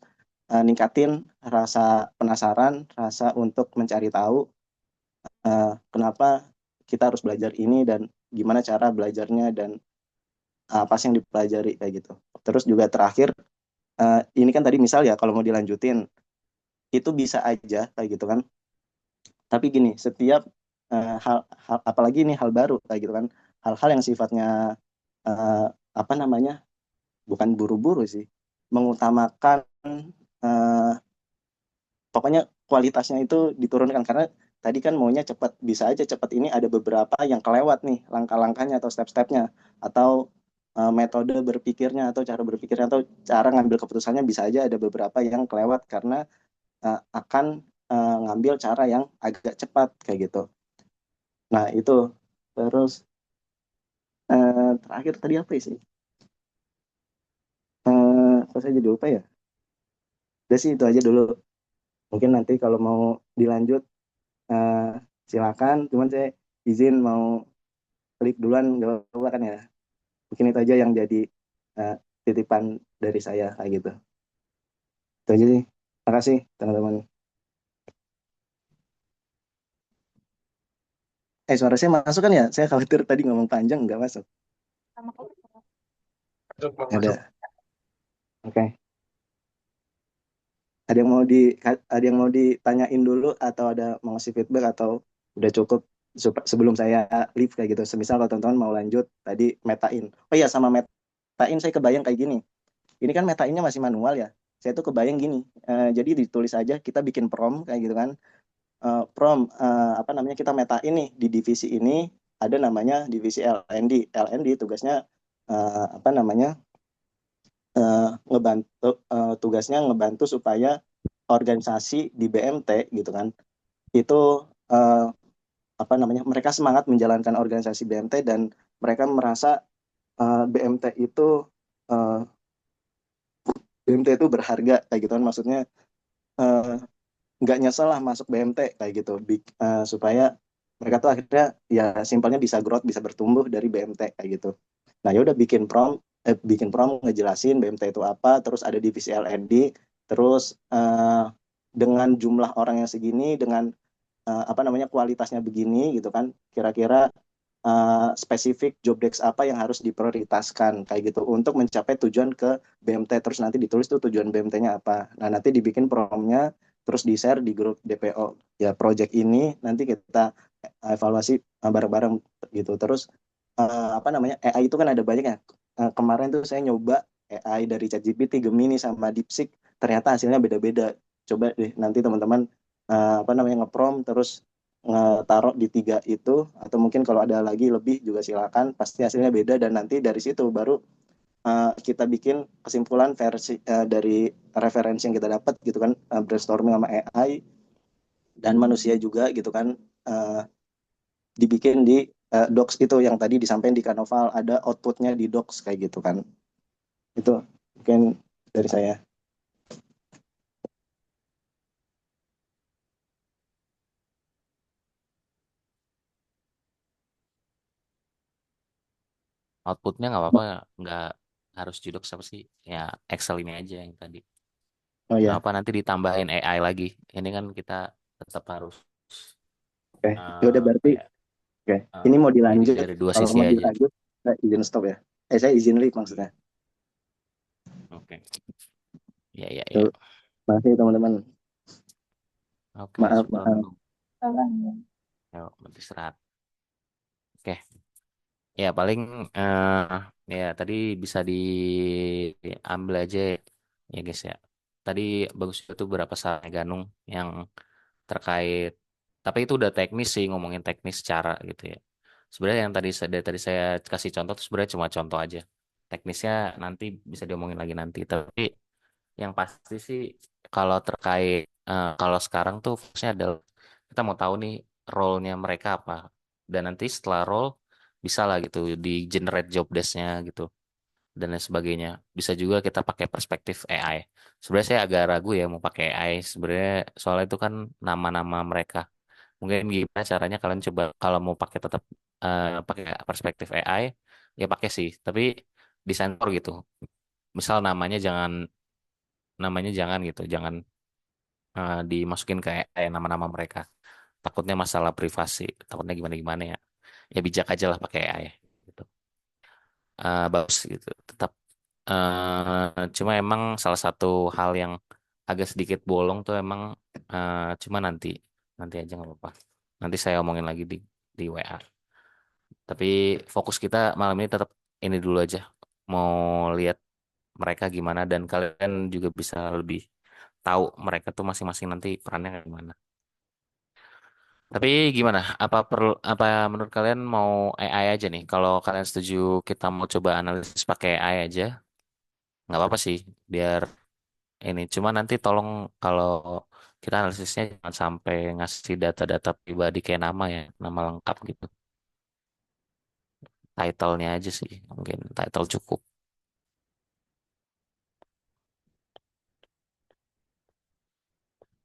ningkatin rasa penasaran, rasa untuk mencari tahu kenapa kita harus belajar ini dan gimana cara belajarnya dan apa sih yang dipelajari kayak gitu. Terus juga terakhir, ini kan tadi misal ya kalau mau dilanjutin itu bisa aja kayak gitu kan. Tapi gini, setiap apalagi ini hal baru kayak gitu kan, hal-hal yang sifatnya eh, apa namanya bukan buru-buru sih, mengutamakan eh, pokoknya kualitasnya itu diturunkan karena tadi kan maunya cepat, bisa aja cepat ini ada beberapa yang kelewat nih langkah-langkahnya atau step-stepnya atau metode berpikirnya atau cara berpikirnya atau cara ngambil keputusannya bisa aja ada beberapa yang kelewat karena akan ngambil cara yang agak cepat kayak gitu. Nah itu terus terakhir tadi apa sih? Kok saya jadi lupa ya? Udah sih itu aja dulu. Mungkin nanti kalau mau dilanjut eh, silakan. Cuman saya izin mau klik duluan nggak apa-apa kan ya. Mungkin itu aja yang jadi eh, titipan dari saya kayak gitu. Itu aja sih. Makasih teman-teman. Suara saya masuk kan ya? Saya khawatir tadi ngomong panjang nggak masuk. Sama kok. Masuk, Bang, masuk. Ada. Oke. ada yang mau ditanyain dulu atau ada mau ngasih feedback atau udah cukup sebelum saya leave kayak gitu. Semisal kalau teman-teman mau lanjut tadi metain. Oh iya, sama metain saya kebayang kayak gini. Ini kan metainnya masih manual ya. Saya tuh kebayang gini. Jadi ditulis aja kita bikin prompt kayak gitu kan. Prompt apa namanya, kita metain nih di divisi ini ada namanya divisi LND. LND tugasnya apa namanya, ngebantu, tugasnya ngebantu supaya organisasi di BMT gitu kan itu eh, apa namanya, mereka semangat menjalankan organisasi BMT dan mereka merasa BMT itu eh, BMT itu berharga kayak gitu kan, maksudnya eh, nggak nyesel lah masuk BMT kayak gitu. Supaya mereka tuh akhirnya ya simpelnya bisa growth, bisa bertumbuh dari BMT kayak gitu. Nah, ya udah bikin prompt ngejelasin BMT itu apa, terus ada divisi LND, terus dengan jumlah orang yang segini, dengan apa namanya, kualitasnya begini gitu kan, kira-kira spesifik job desk apa yang harus diprioritaskan kayak gitu untuk mencapai tujuan ke BMT, terus nanti ditulis tuh tujuan BMT-nya apa. Nah, nanti dibikin promnya, terus di-share di grup DPO. Ya, project ini nanti kita evaluasi bareng-bareng gitu. Terus apa namanya, AI itu kan ada banyak ya. Kemarin tuh saya nyoba AI dari ChatGPT, Gemini sama DeepSeek, ternyata hasilnya beda-beda. Coba deh nanti teman-teman apa namanya, nge-prompt terus taruh di tiga itu, atau mungkin kalau ada lagi lebih juga silakan, pasti hasilnya beda, dan nanti dari situ baru kita bikin kesimpulan versi dari referensi yang kita dapat gitu kan, brainstorming sama AI dan manusia juga gitu kan, uh, dibikin di docs itu yang tadi disampaikan di Kanoval, ada outputnya di docs kayak gitu kan. Itu mungkin dari saya. Outputnya nggak apa-apa, nggak harus judok apa sih? Ya Excel ini aja yang tadi. Oh Nggak ya, apa nanti ditambahin AI lagi. Ini kan kita tetap harus oke. Ya udah apa berarti ya? oke. eh, Ini mau ini dilanjut, dari dua kalau sisi mau aja. dilanjut saya izin stop ya. Saya izin leave maksudnya. Oke. Ya ya ya. Terima kasih teman-teman. Oke, Maaf, syukur. maaf. Ayo, istirahat. Oke. Ya paling ya tadi bisa diambil aja ya guys ya. Tadi bagus itu berapa saran Ganung yang terkait, tapi itu udah teknis sih, ngomongin teknis cara gitu ya. Sebenarnya yang tadi saya kasih contoh itu sebenarnya cuma contoh aja. Teknisnya nanti bisa diomongin lagi nanti. Tapi yang pasti sih kalau terkait kalau sekarang tuh fokusnya adalah kita mau tahu nih role-nya mereka apa. Dan nanti setelah role bisa lah gitu di generate job desk-nya gitu dan lain sebagainya. Bisa juga kita pakai perspektif AI. Sebenarnya saya agak ragu ya mau pakai AI sebenarnya, soalnya itu kan nama-nama mereka. Mungkin gimana caranya kalian coba kalau mau pakai tetap pakai perspektif AI ya pakai sih, tapi disensor gitu. Misal namanya jangan gitu, jangan dimasukin kayak nama-nama mereka. Takutnya masalah privasi, takutnya gimana-gimana ya. Ya bijak aja lah pakai AI gitu. Bagus gitu. Tetap cuma emang salah satu hal yang agak sedikit bolong tuh emang cuma nanti aja nggak apa-apa. Nanti saya omongin lagi di WA. Tapi fokus kita malam ini tetap ini dulu aja. Mau lihat mereka gimana dan kalian juga bisa lebih tahu mereka tuh masing-masing nanti perannya kayak gimana. Tapi gimana? Apa menurut kalian mau AI aja nih? Kalau kalian setuju kita mau coba analisis pakai AI aja, nggak apa-apa sih. Biar ini. Cuma nanti tolong kalau kita analisisnya jangan sampai ngasih data-data pribadi kayak nama ya, nama lengkap gitu. Title-nya aja sih, mungkin title cukup.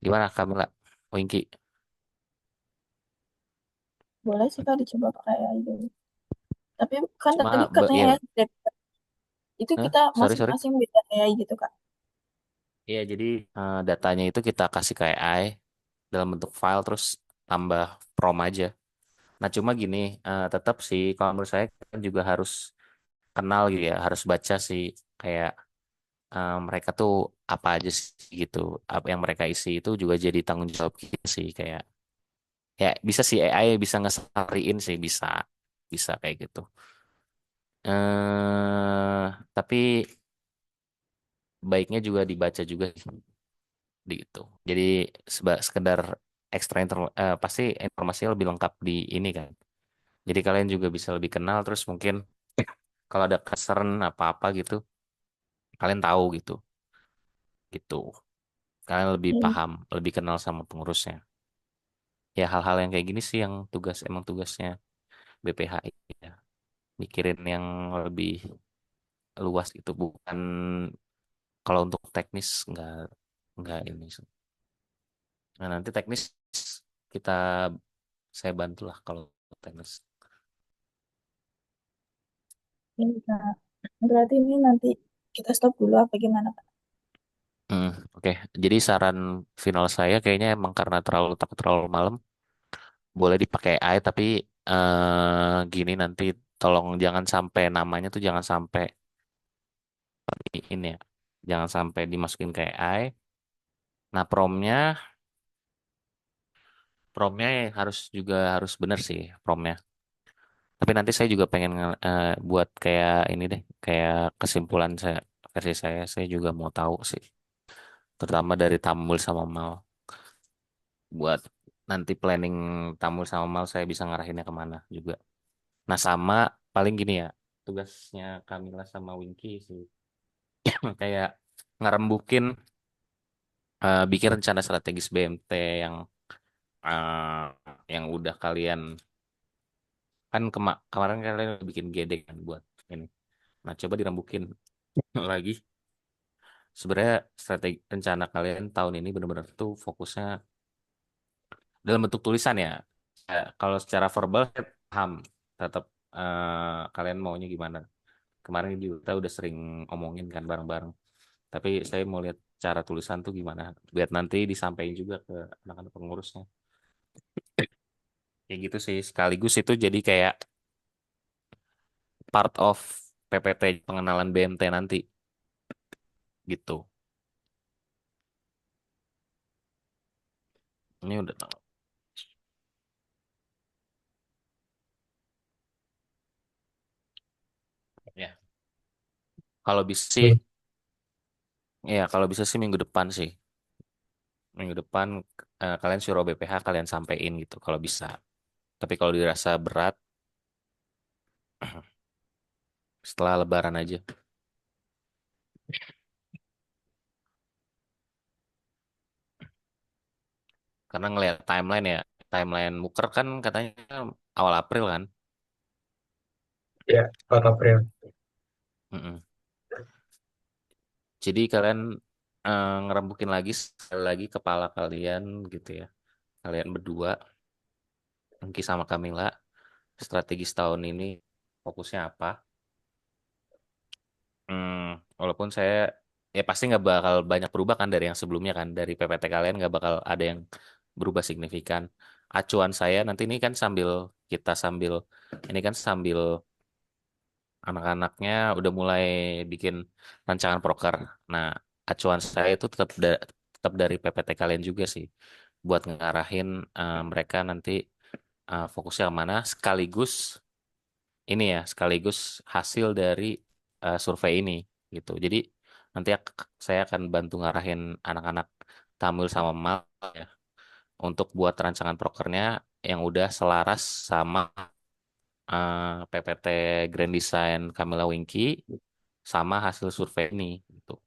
Gimana Kamila? Winky? Boleh sih Kak dicoba pakai AI dulu. Tapi kan tadi Cuma katanya ya, ya, itu kita sorry sorry. masing-masing beda AI gitu Kak. Iya, jadi datanya itu kita kasih ke AI dalam bentuk file terus tambah prom aja. Nah, cuma gini, tetap sih kalau menurut saya kita juga harus kenal gitu ya, harus baca sih kayak mereka tuh apa aja sih gitu. Apa yang mereka isi itu juga jadi tanggung jawab kita sih, kayak ya bisa sih AI bisa ngesariin sih, bisa bisa kayak gitu. Tapi baiknya juga dibaca juga di itu. Jadi sekedar pasti informasinya lebih lengkap di ini kan. Jadi kalian juga bisa lebih kenal, terus mungkin kalau ada concern apa-apa gitu, kalian tahu gitu. Gitu. Kalian lebih Hmm. paham, lebih kenal sama pengurusnya. Ya hal-hal yang kayak gini sih yang emang tugasnya BPHI ya. Mikirin yang lebih luas itu, bukan kalau untuk teknis nggak ini sih. Nah, nanti teknis kita saya bantulah kalau teknis. Ini, Kak. Berarti ini nanti kita stop dulu apa gimana, Kak? Oke. Jadi saran final saya kayaknya emang karena takut terlalu malam, boleh dipakai AI tapi gini nanti tolong jangan sampai namanya tuh jangan sampai ini ya, jangan sampai dimasukin ke AI. Nah, promnya ya harus bener sih promnya. Tapi nanti saya juga pengen buat kayak ini deh, kayak kesimpulan saya versi saya juga mau tahu sih, terutama dari Tamul sama Mal, buat nanti planning Tamul sama Mal saya bisa ngarahinnya kemana juga. Nah sama paling gini ya, tugasnya Kamila sama Winky sih kayak ngerembukin bikin rencana strategis BMT yang udah kalian kan kemarin kalian udah bikin GD kan buat ini. Nah coba dirembukin lagi. Sebenarnya strategi rencana kalian tahun ini benar-benar tuh fokusnya dalam bentuk tulisan ya. Kalau secara verbal saya paham tetap kalian maunya gimana. Kemarin juga kita udah sering omongin kan bareng-bareng. Tapi saya mau lihat cara tulisan tuh gimana. Biar nanti disampaikan juga ke anak-anak pengurusnya. Kayak gitu sih. Sekaligus itu jadi kayak part of PPT pengenalan BMT nanti gitu. Ini udah ya. Kalau bisa sih, Nih, ya kalau bisa sih minggu depan sih. Minggu depan kalian suruh BPH kalian sampein gitu kalau bisa. Tapi kalau dirasa berat setelah Lebaran aja. Karena ngelihat timeline ya, timeline Muker kan katanya awal April kan. ya 4 April. Mm-mm. Jadi kalian ngerembukin lagi sekali lagi kepala kalian gitu ya. Kalian berdua, Engki sama Kamila, strategis tahun ini fokusnya apa? Hmm, walaupun saya ya pasti nggak bakal banyak berubah kan dari yang sebelumnya kan, dari PPT kalian nggak bakal ada yang berubah signifikan. Acuan saya nanti ini kan sambil ini kan sambil anak-anaknya udah mulai bikin rancangan proker. Nah, acuan saya itu tetap dari PPT kalian juga sih, buat ngarahin mereka nanti fokusnya kemana, sekaligus ini ya, sekaligus hasil dari survei ini gitu. Jadi nanti saya akan bantu ngarahin anak-anak Tamil sama Mal ya, untuk buat rancangan prokernya yang udah selaras sama PPT Grand Design Camilla Winky sama hasil survei ini gitu.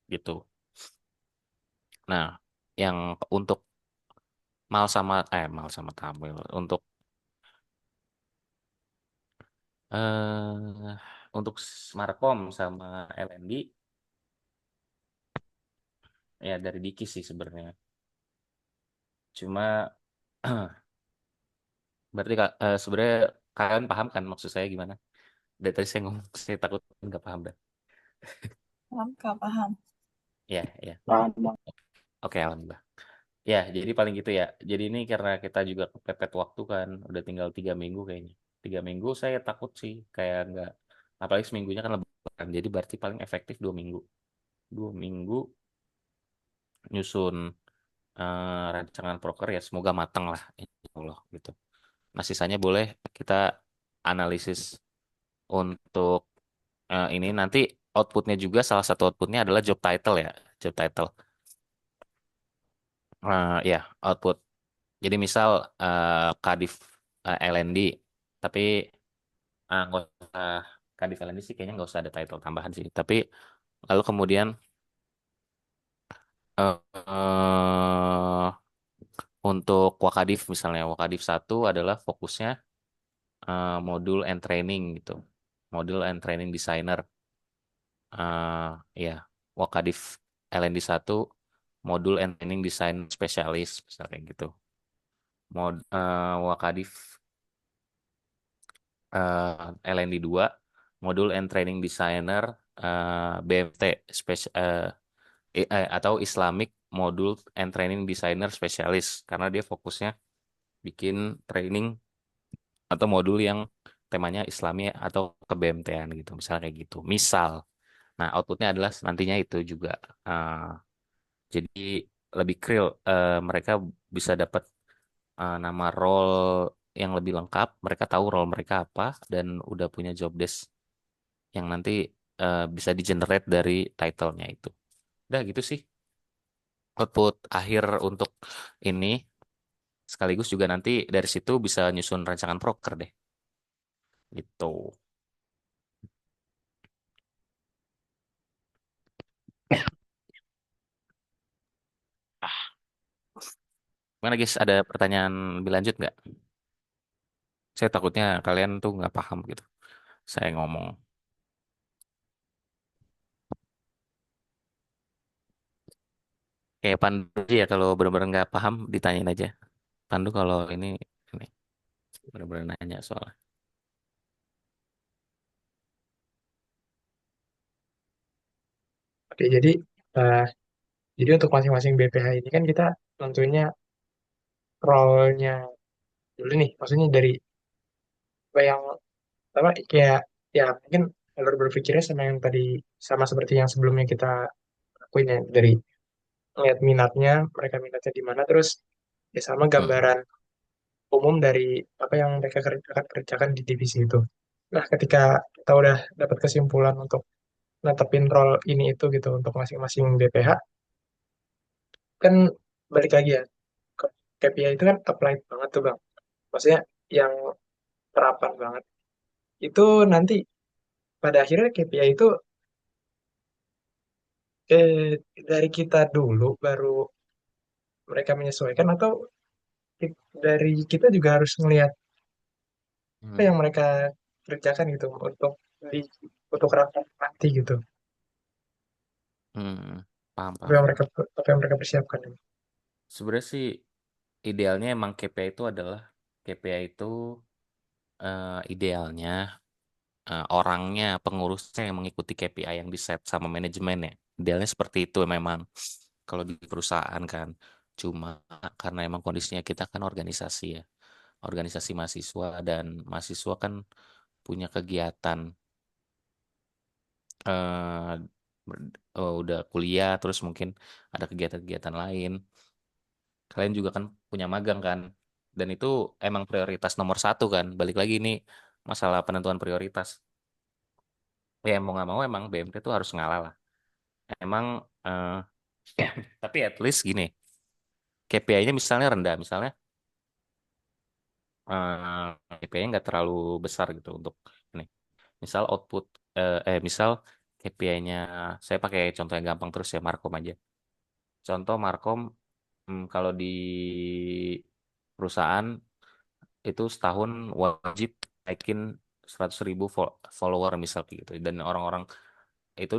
Gitu. Nah, yang untuk Mal sama Tamil untuk eh untuk Markom sama LND ya dari Diki sih sebenarnya. Cuma berarti sebenarnya kalian paham kan maksud saya gimana? Dari tadi saya ngomong saya takut nggak paham dah. Paham, Kak, paham. Ya, ya. Paham, Bang. Oke, alhamdulillah. Ya, jadi paling gitu ya. Jadi ini karena kita juga kepepet waktu kan, udah tinggal 3 minggu kayaknya. 3 minggu saya takut sih, kayak nggak, apalagi seminggunya kan lebaran. Jadi berarti paling efektif 2 minggu. 2 minggu nyusun rancangan proker ya semoga matang lah insya Allah gitu. Nah sisanya boleh kita analisis untuk ini nanti outputnya juga salah satu outputnya adalah job title ya job title. Ya output. Jadi misal Kadif LND tapi nggak usah Kadif LND sih kayaknya nggak usah ada title tambahan sih. Tapi lalu kemudian eh, eh, untuk Wakadif misalnya Wakadif satu adalah fokusnya modul and training gitu. Modul and training designer. Ya, Wakadif LND satu modul and training design spesialis misalnya kayak gitu. Wakadif LND 2 modul and training designer BMT atau Islamic modul and training designer spesialis karena dia fokusnya bikin training atau modul yang temanya Islami atau ke BMT-an gitu misalnya kayak gitu misal nah outputnya adalah nantinya itu juga. Eh, jadi lebih clear mereka bisa dapat nama role yang lebih lengkap mereka tahu role mereka apa dan udah punya job desk yang nanti bisa di-generate dari title-nya itu udah gitu sih output akhir untuk ini sekaligus juga nanti dari situ bisa nyusun rancangan proker deh gitu. Gimana guys, ada pertanyaan lebih lanjut nggak? Saya takutnya kalian tuh nggak paham gitu. Saya ngomong. Kayak Pandu aja ya kalau benar-benar nggak paham ditanyain aja. Pandu kalau ini benar-benar nanya soalnya. Oke, eh, jadi untuk masing-masing BPH ini kan kita tentunya role-nya dulu nih. Maksudnya dari apa yang apa kayak ya mungkin alur berpikirnya sama yang tadi sama seperti yang sebelumnya kita lakuin ya dari lihat minatnya, mereka minatnya di mana terus ya sama Hmm. gambaran umum dari apa yang mereka akan kerjakan di divisi itu. Nah, ketika kita udah dapat kesimpulan untuk netepin role ini itu gitu untuk masing-masing BPH, kan balik lagi ya, KPI itu kan applied banget tuh Bang. Maksudnya yang terapan banget. Itu nanti pada akhirnya KPI itu dari kita dulu baru mereka menyesuaikan atau dari kita juga harus melihat apa Hmm. yang mereka kerjakan gitu di untuk rapat nanti gitu. Hmm. Paham, Apa paham, yang paham. apa yang mereka persiapkan. Sebenarnya sih idealnya emang KPI itu adalah KPI itu idealnya orangnya, pengurusnya yang mengikuti KPI yang di set sama manajemen ya. Idealnya seperti itu memang kalau di perusahaan kan. Cuma karena emang kondisinya kita kan organisasi ya. Organisasi mahasiswa dan mahasiswa kan punya kegiatan eh udah kuliah terus mungkin ada kegiatan-kegiatan lain. Kalian juga kan punya magang kan. Dan itu emang prioritas nomor satu kan. Balik lagi ini masalah penentuan prioritas. Ya mau nggak mau emang BMT tuh harus ngalah lah. Emang eh, tapi at least gini, KPI-nya misalnya rendah, misalnya KPI-nya nggak terlalu besar gitu untuk ini. Misal output, misal KPI-nya, saya pakai contoh yang gampang terus ya, Markom aja. Contoh Markom, kalau di perusahaan itu setahun wajib naikin 100.000 follower misal kayak gitu. Dan orang-orang itu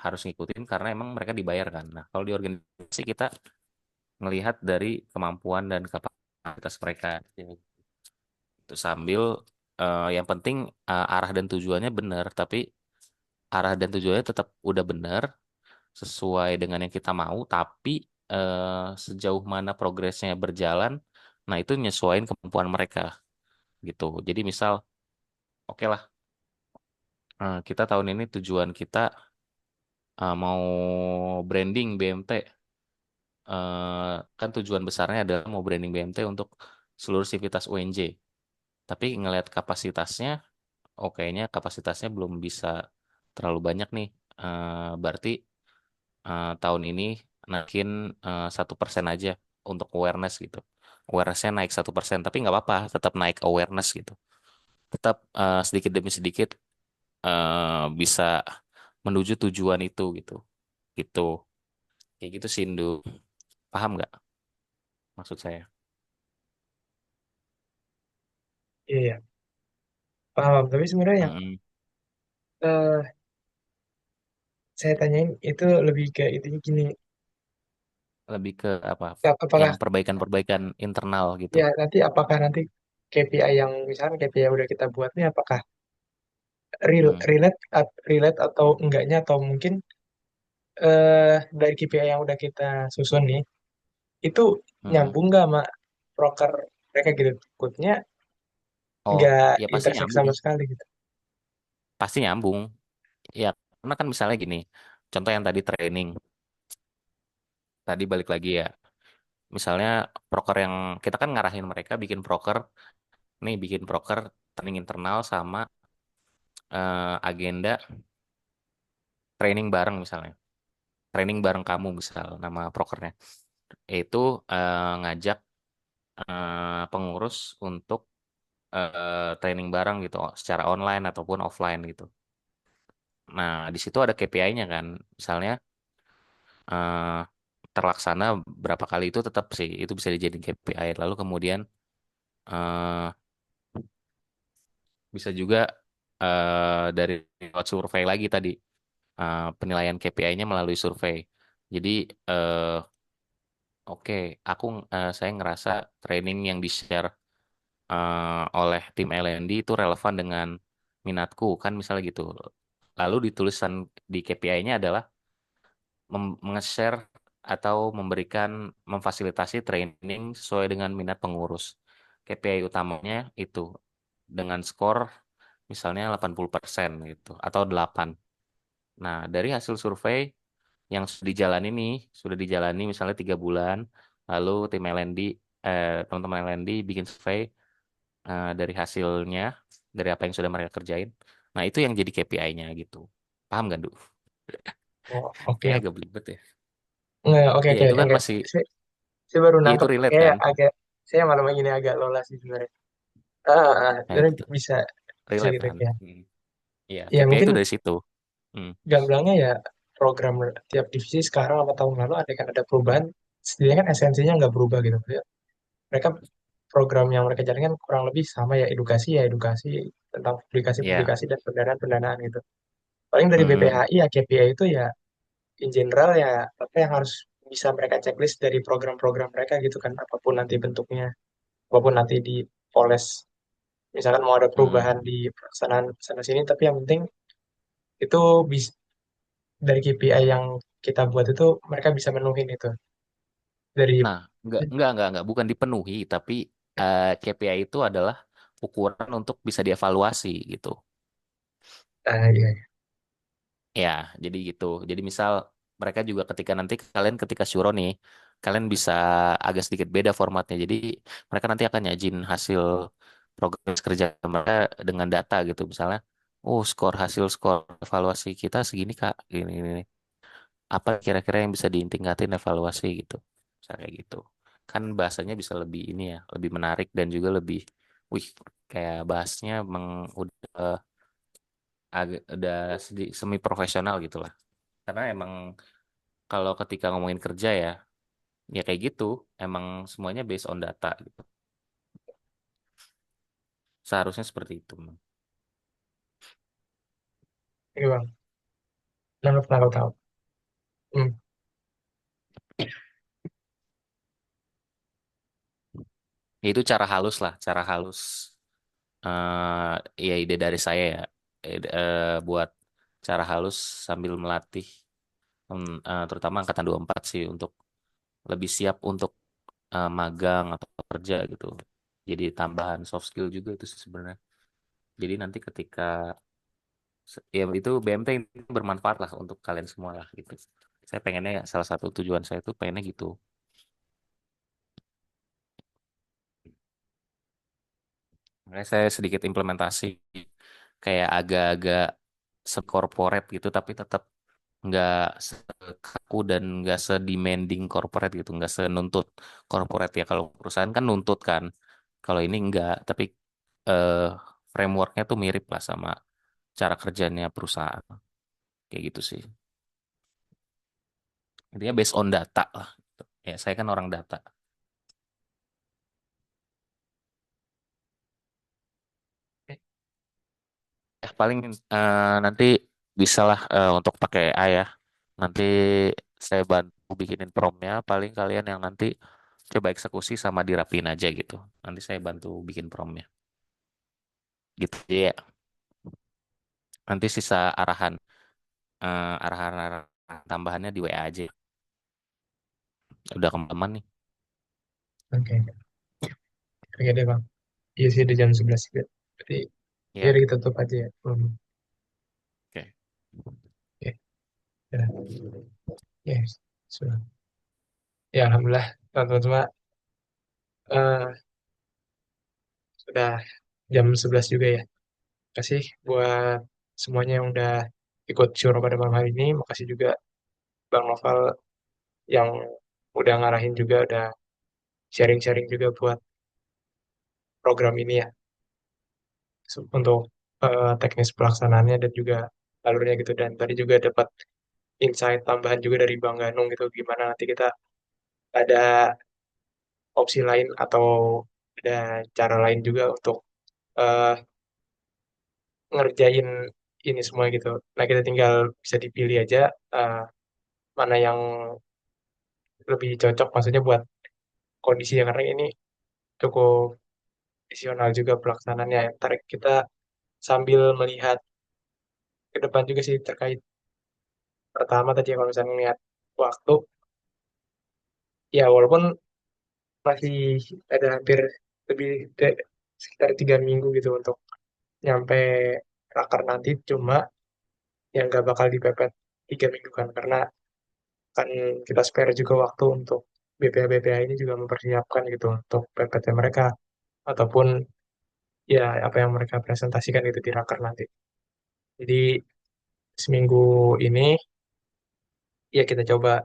harus ngikutin karena emang mereka dibayar kan. Nah, kalau di organisasi kita ngelihat dari kemampuan dan kapasitas mereka. Itu sambil yang penting arah dan tujuannya benar, tapi arah dan tujuannya tetap udah benar sesuai dengan yang kita mau, tapi sejauh mana progresnya berjalan, nah itu nyesuaiin kemampuan mereka gitu. Jadi misal, oke lah, kita tahun ini tujuan kita mau branding BMT, kan tujuan besarnya adalah mau branding BMT untuk seluruh sivitas UNJ. Tapi ngelihat kapasitasnya, oh kayaknya kapasitasnya belum bisa terlalu banyak nih. Berarti tahun ini naikin 1% aja untuk awareness gitu. Awarenessnya naik 1%, tapi nggak apa-apa, tetap naik awareness gitu. Tetap sedikit demi sedikit bisa menuju tujuan itu gitu. Gitu. Kayak gitu sih, Indu. Paham nggak maksud saya? Iya, iya, paham. Tapi sebenarnya yang Mm-mm. eh, saya tanyain itu lebih ke intinya gini, Lebih ke apa? Yang apakah perbaikan-perbaikan internal gitu. ya nanti apakah nanti KPI yang misalnya KPI yang udah kita buat nih apakah Mm. relate atau enggaknya atau mungkin dari KPI yang udah kita susun nih itu Mm-mm. nyambung nggak sama broker mereka gitu, takutnya Oh, nggak ya pasti intersek nyambung. sama sekali gitu. Pasti nyambung. Ya, karena kan misalnya gini. Contoh yang tadi training. Tadi balik lagi ya. Misalnya proker yang kita kan ngarahin mereka bikin proker. Nih bikin proker training internal sama agenda training bareng misalnya. Training bareng kamu misal nama prokernya. Itu ngajak pengurus untuk training bareng gitu secara online ataupun offline gitu. Nah, di situ ada KPI-nya kan. Misalnya eh, terlaksana berapa kali itu tetap sih itu bisa dijadiin KPI. Lalu kemudian eh, bisa juga dari lewat survei lagi tadi penilaian KPI-nya melalui survei. Jadi eh, oke, saya ngerasa training yang di-share oleh tim L&D itu relevan dengan minatku kan misalnya gitu. Lalu ditulisan di KPI-nya adalah nge-share atau memfasilitasi training sesuai dengan minat pengurus. KPI utamanya itu dengan skor misalnya 80% gitu atau 8. Nah, dari hasil survei yang sudah dijalani misalnya 3 bulan, lalu tim L&D, teman-teman L&D bikin survei dari hasilnya, dari apa yang sudah mereka kerjain. Nah, itu yang jadi KPI-nya gitu. Paham gak, Du? Oh, oke, Kayak oke. agak belibet ya. Nggak, oke, Iya, oke, itu kan enggak. masih, Saya baru ya itu nangkep relate kayak kan? agak, saya malam ini agak lola sih sebenarnya. Nah, Sebenarnya itu tuh, bisa bisa relate gitu kan? ya. Hmm. Iya, Ya KPI itu mungkin dari situ. Hmm. gamblangnya ya program tiap divisi sekarang apa tahun lalu ada kan ada perubahan. Setidaknya kan esensinya nggak berubah gitu. Ya, mereka program yang mereka jalankan kurang lebih sama ya edukasi tentang Iya. publikasi-publikasi dan pendanaan-pendanaan gitu. Paling dari Hmm. BPHI ya KPI itu ya in general ya apa yang harus bisa mereka checklist dari program-program mereka gitu kan apapun nanti bentuknya, apapun nanti dipoles. Misalkan mau ada perubahan Hmm. di pelaksanaan sana sini, tapi yang penting itu dari KPI yang kita buat itu mereka bisa menuhin itu dari Nah, enggak, bukan dipenuhi, tapi KPI itu adalah ukuran untuk bisa dievaluasi gitu. iya, iya. Ya, jadi gitu. Jadi misal mereka juga ketika syuro nih, kalian bisa agak sedikit beda formatnya. Jadi mereka nanti akan nyajin hasil progres kerja mereka dengan data gitu. Misalnya, oh hasil skor evaluasi kita segini Kak, gini. Apa kira-kira yang bisa ditingkatin evaluasi gitu. Misalnya kayak gitu. Kan bahasanya bisa lebih ini ya, lebih menarik dan juga lebih, wih, kayak bahasnya udah semi profesional gitu lah. Karena emang kalau ketika ngomongin kerja ya, ya kayak gitu. Emang semuanya based on data gitu. Seharusnya seperti itu. Ini bang, nangkep tahu. Hmm, Ya, itu cara halus lah, cara halus. Ya ide dari saya ya, buat cara halus sambil melatih, terutama angkatan 24 sih untuk lebih siap untuk magang atau kerja gitu. Jadi tambahan soft skill juga itu sih sebenarnya. Jadi nanti ketika Ya itu BMT itu bermanfaat lah untuk kalian semua lah gitu. Saya pengennya salah satu tujuan saya itu pengennya gitu. Makanya saya sedikit implementasi kayak agak-agak sekorporat gitu tapi tetap nggak sekaku dan nggak se-demanding corporate gitu, nggak senuntut corporate ya. Kalau perusahaan kan nuntut kan, kalau ini nggak, tapi eh, frameworknya tuh mirip lah sama cara kerjanya perusahaan, kayak gitu sih. Intinya based on data lah. Ya saya kan orang data. Eh, Ya paling nanti bisalah untuk pakai AI ya. Nanti saya bantu bikinin promnya. Paling kalian yang nanti coba eksekusi sama dirapiin aja gitu. Nanti saya bantu bikin promnya. Gitu ya. Nanti sisa arahan tambahannya di WA aja. Udah kemana nih? Oke, oke deh Bang. Iya sih udah jam 11 juga. Berarti ya Ya, udah kita tutup aja ya. oke. Oke, ya. Yes, sudah. Ya Alhamdulillah teman-teman semua eh, sudah jam 11 juga ya. Makasih buat semuanya yang udah ikut syukur pada malam hari ini. Makasih juga Bang Noval yang udah ngarahin juga, udah sharing-sharing juga buat program ini ya. Untuk teknis pelaksanaannya dan juga alurnya gitu. Dan tadi juga dapat insight tambahan juga dari Bang Ganung gitu. Gimana nanti kita ada opsi lain atau ada cara lain juga untuk eh, ngerjain ini semua gitu. Nah, kita tinggal bisa dipilih aja eh, mana yang lebih cocok maksudnya buat kondisi ya karena ini cukup visional juga pelaksanaannya. Ntar kita sambil melihat ke depan juga sih terkait pertama tadi ya kalau misalnya melihat waktu ya walaupun masih ada hampir lebih sekitar 3 minggu gitu untuk nyampe raker nanti cuma yang gak bakal dipepet 3 minggu kan karena kan kita spare juga waktu untuk BPA-BPA ini juga mempersiapkan gitu untuk PPT mereka ataupun ya apa yang mereka presentasikan itu di raker nanti. Jadi seminggu ini ya kita coba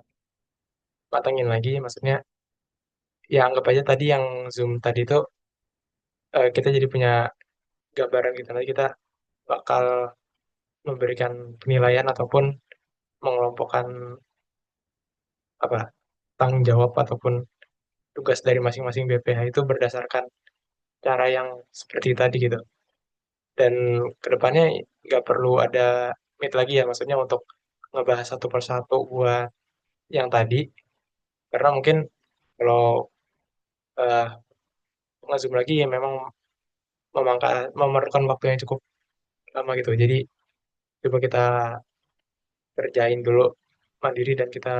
patengin lagi, maksudnya ya anggap aja tadi yang Zoom tadi itu kita jadi punya gambaran gitu nanti kita bakal memberikan penilaian ataupun mengelompokkan apa tanggung jawab ataupun tugas dari masing-masing BPH itu berdasarkan cara yang seperti tadi gitu. Dan kedepannya nggak perlu ada meet lagi ya, maksudnya untuk ngebahas satu persatu buat yang tadi, karena mungkin kalau uh, nge-zoom lagi ya memang memerlukan waktu yang cukup lama gitu. Jadi coba kita kerjain dulu mandiri dan kita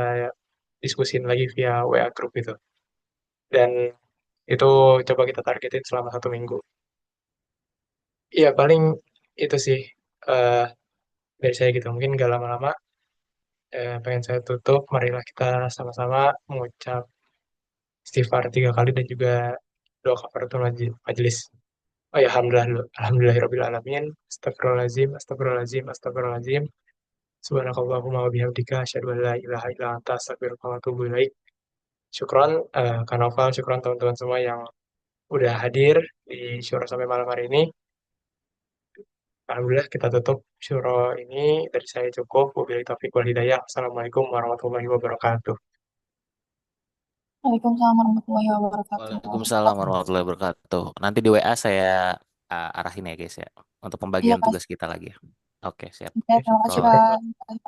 diskusin lagi via WA group gitu. Dan itu coba kita targetin selama 1 minggu. Iya paling itu sih eh dari saya gitu. Mungkin nggak lama-lama pengen saya tutup. Marilah kita sama-sama mengucap istighfar 3 kali dan juga doa kafaratul majelis. Oh ya, alhamdulillah dulu. Alhamdulillahirabbil alamin. Astagfirullahaladzim, astagfirullahaladzim, astagfirullahaladzim. Subhanakallahumma wa bihamdika asyhadu an la ilaha illa anta astaghfiruka wa atubu ilaik. Syukron Kak Noval, syukron teman-teman semua yang udah hadir di syuro sampai malam hari ini. Alhamdulillah kita tutup syuro ini dari saya cukup. Wabillahi taufiq wal hidayah. Assalamualaikum warahmatullahi wabarakatuh. Waalaikumsalam warahmatullahi wabarakatuh. Waalaikumsalam warahmatullahi wabarakatuh. Nanti di WA saya arahin ya guys ya untuk Iya, pembagian Kak. tugas kita lagi. Oke, siap. Oke, terima kasih, Syukron. Syukron. Kak.